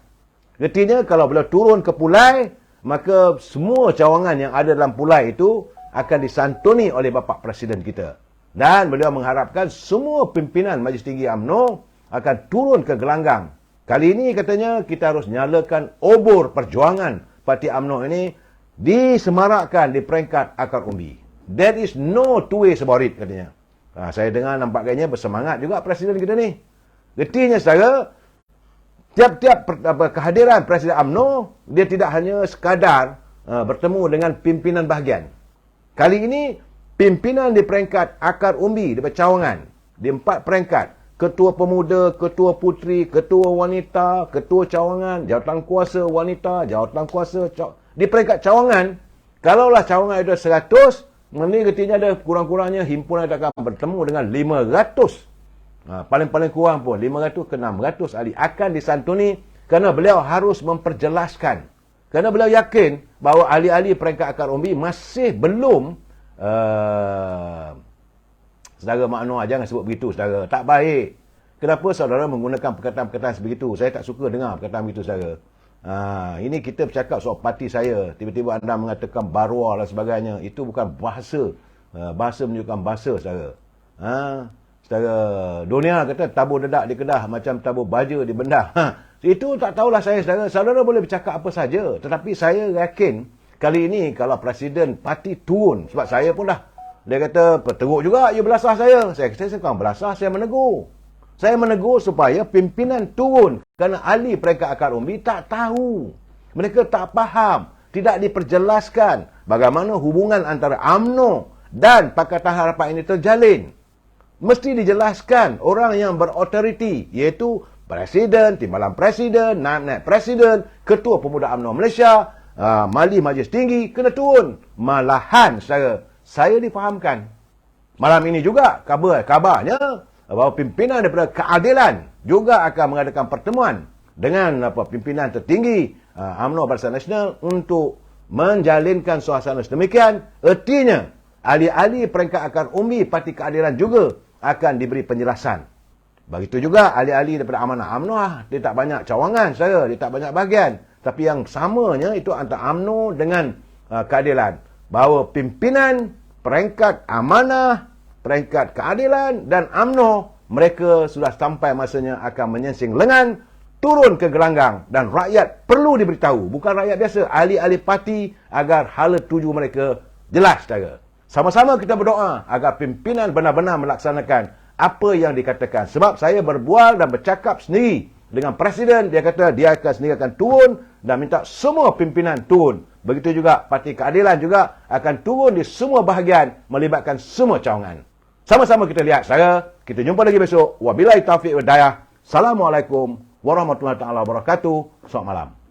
Artinya kalau beliau turun ke Pulai, maka semua cawangan yang ada dalam Pulai itu akan disantuni oleh Bapak Presiden kita. Dan beliau mengharapkan semua pimpinan Majlis Tinggi UMNO akan turun ke gelanggang. Kali ini katanya kita harus nyalakan obor perjuangan Parti UMNO ini disemarakkan di peringkat akar umbi. There is no two ways about it, katanya. Saya dengar nampaknya bersemangat juga Presiden kita ni. Artinya saudara, tiap-tiap kehadiran Presiden UMNO, dia tidak hanya sekadar bertemu dengan pimpinan bahagian. Kali ini pimpinan di peringkat akar umbi, di cawangan, di 4 peringkat. Ketua pemuda, ketua putri, ketua wanita, ketua cawangan, jawatan kuasa wanita, jawatan kuasa di peringkat cawangan. Kalaulah cawangan ada 100, ini artinya ada kurang-kurangnya himpunan akan bertemu dengan 500. Paling-paling kurang pun 500 ke 600 ahli akan disantuni kerana beliau harus memperjelaskan. Kerana beliau yakin bahawa ahli-ahli peringkat akar umbi masih belum saudara makno, jangan sebut begitu saudara. Tak baik. Kenapa saudara menggunakan perkataan-perkataan sebegitu? Saya tak suka dengar perkataan begitu saudara. Ini kita bercakap soal parti saya. Tiba-tiba anda mengatakan barwa dan sebagainya. Itu bukan bahasa. Bahasa menunjukkan bahasa saudara. Saudara, dunia kata tabur dedak di Kedah macam tabur baja di Bendar. Itu tak tahulah saya saudara. Saudara boleh bercakap apa saja. Tetapi saya yakin kali ini kalau Presiden parti turun. Sebab saya pun dah. Dia kata, teruk juga, ia belasah saya. Saya bukan belasah, saya menegur. Saya menegur supaya pimpinan turun. Kerana ahli peringkat akar umbi tak tahu. Mereka tak faham. Tidak diperjelaskan bagaimana hubungan antara UMNO dan Pakatan Harapan ini terjalin. Mesti dijelaskan orang yang berautoriti, iaitu Presiden, Timbalan Presiden, Naib Presiden, Ketua Pemuda UMNO Malaysia, Mali Majlis Tinggi kena turun. Malahan saya difahamkan. Malam ini juga kabarnya bahawa pimpinan daripada keadilan juga akan mengadakan pertemuan dengan pimpinan tertinggi UMNO Barisan Nasional untuk menjalinkan suasana sedemikian. Ertinya, ahli-ahli peringkat akar umbi Parti Keadilan juga akan diberi penjelasan. Begitu juga ahli-ahli daripada Amanah UMNO, dia tak banyak cawangan dia tak banyak bahagian. Tapi yang samanya itu antara UMNO dengan keadilan. Bahawa pimpinan peringkat amanah, peringkat keadilan dan UMNO, mereka sudah sampai masanya akan menyingsing lengan, turun ke gelanggang dan rakyat perlu diberitahu. Bukan rakyat biasa, ahli-ahli parti agar hala tuju mereka jelas saja. Sama-sama kita berdoa agar pimpinan benar-benar melaksanakan apa yang dikatakan. Sebab saya berbual dan bercakap sendiri dengan Presiden, dia kata dia akan sendiri akan turun dan minta semua pimpinan turun. Begitu juga Parti Keadilan juga akan turun di semua bahagian melibatkan semua cawangan. Sama-sama kita lihat saja. Kita jumpa lagi besok. Wabillahi taufiq wal hidayah. Assalamualaikum warahmatullahi wabarakatuh. Selamat malam.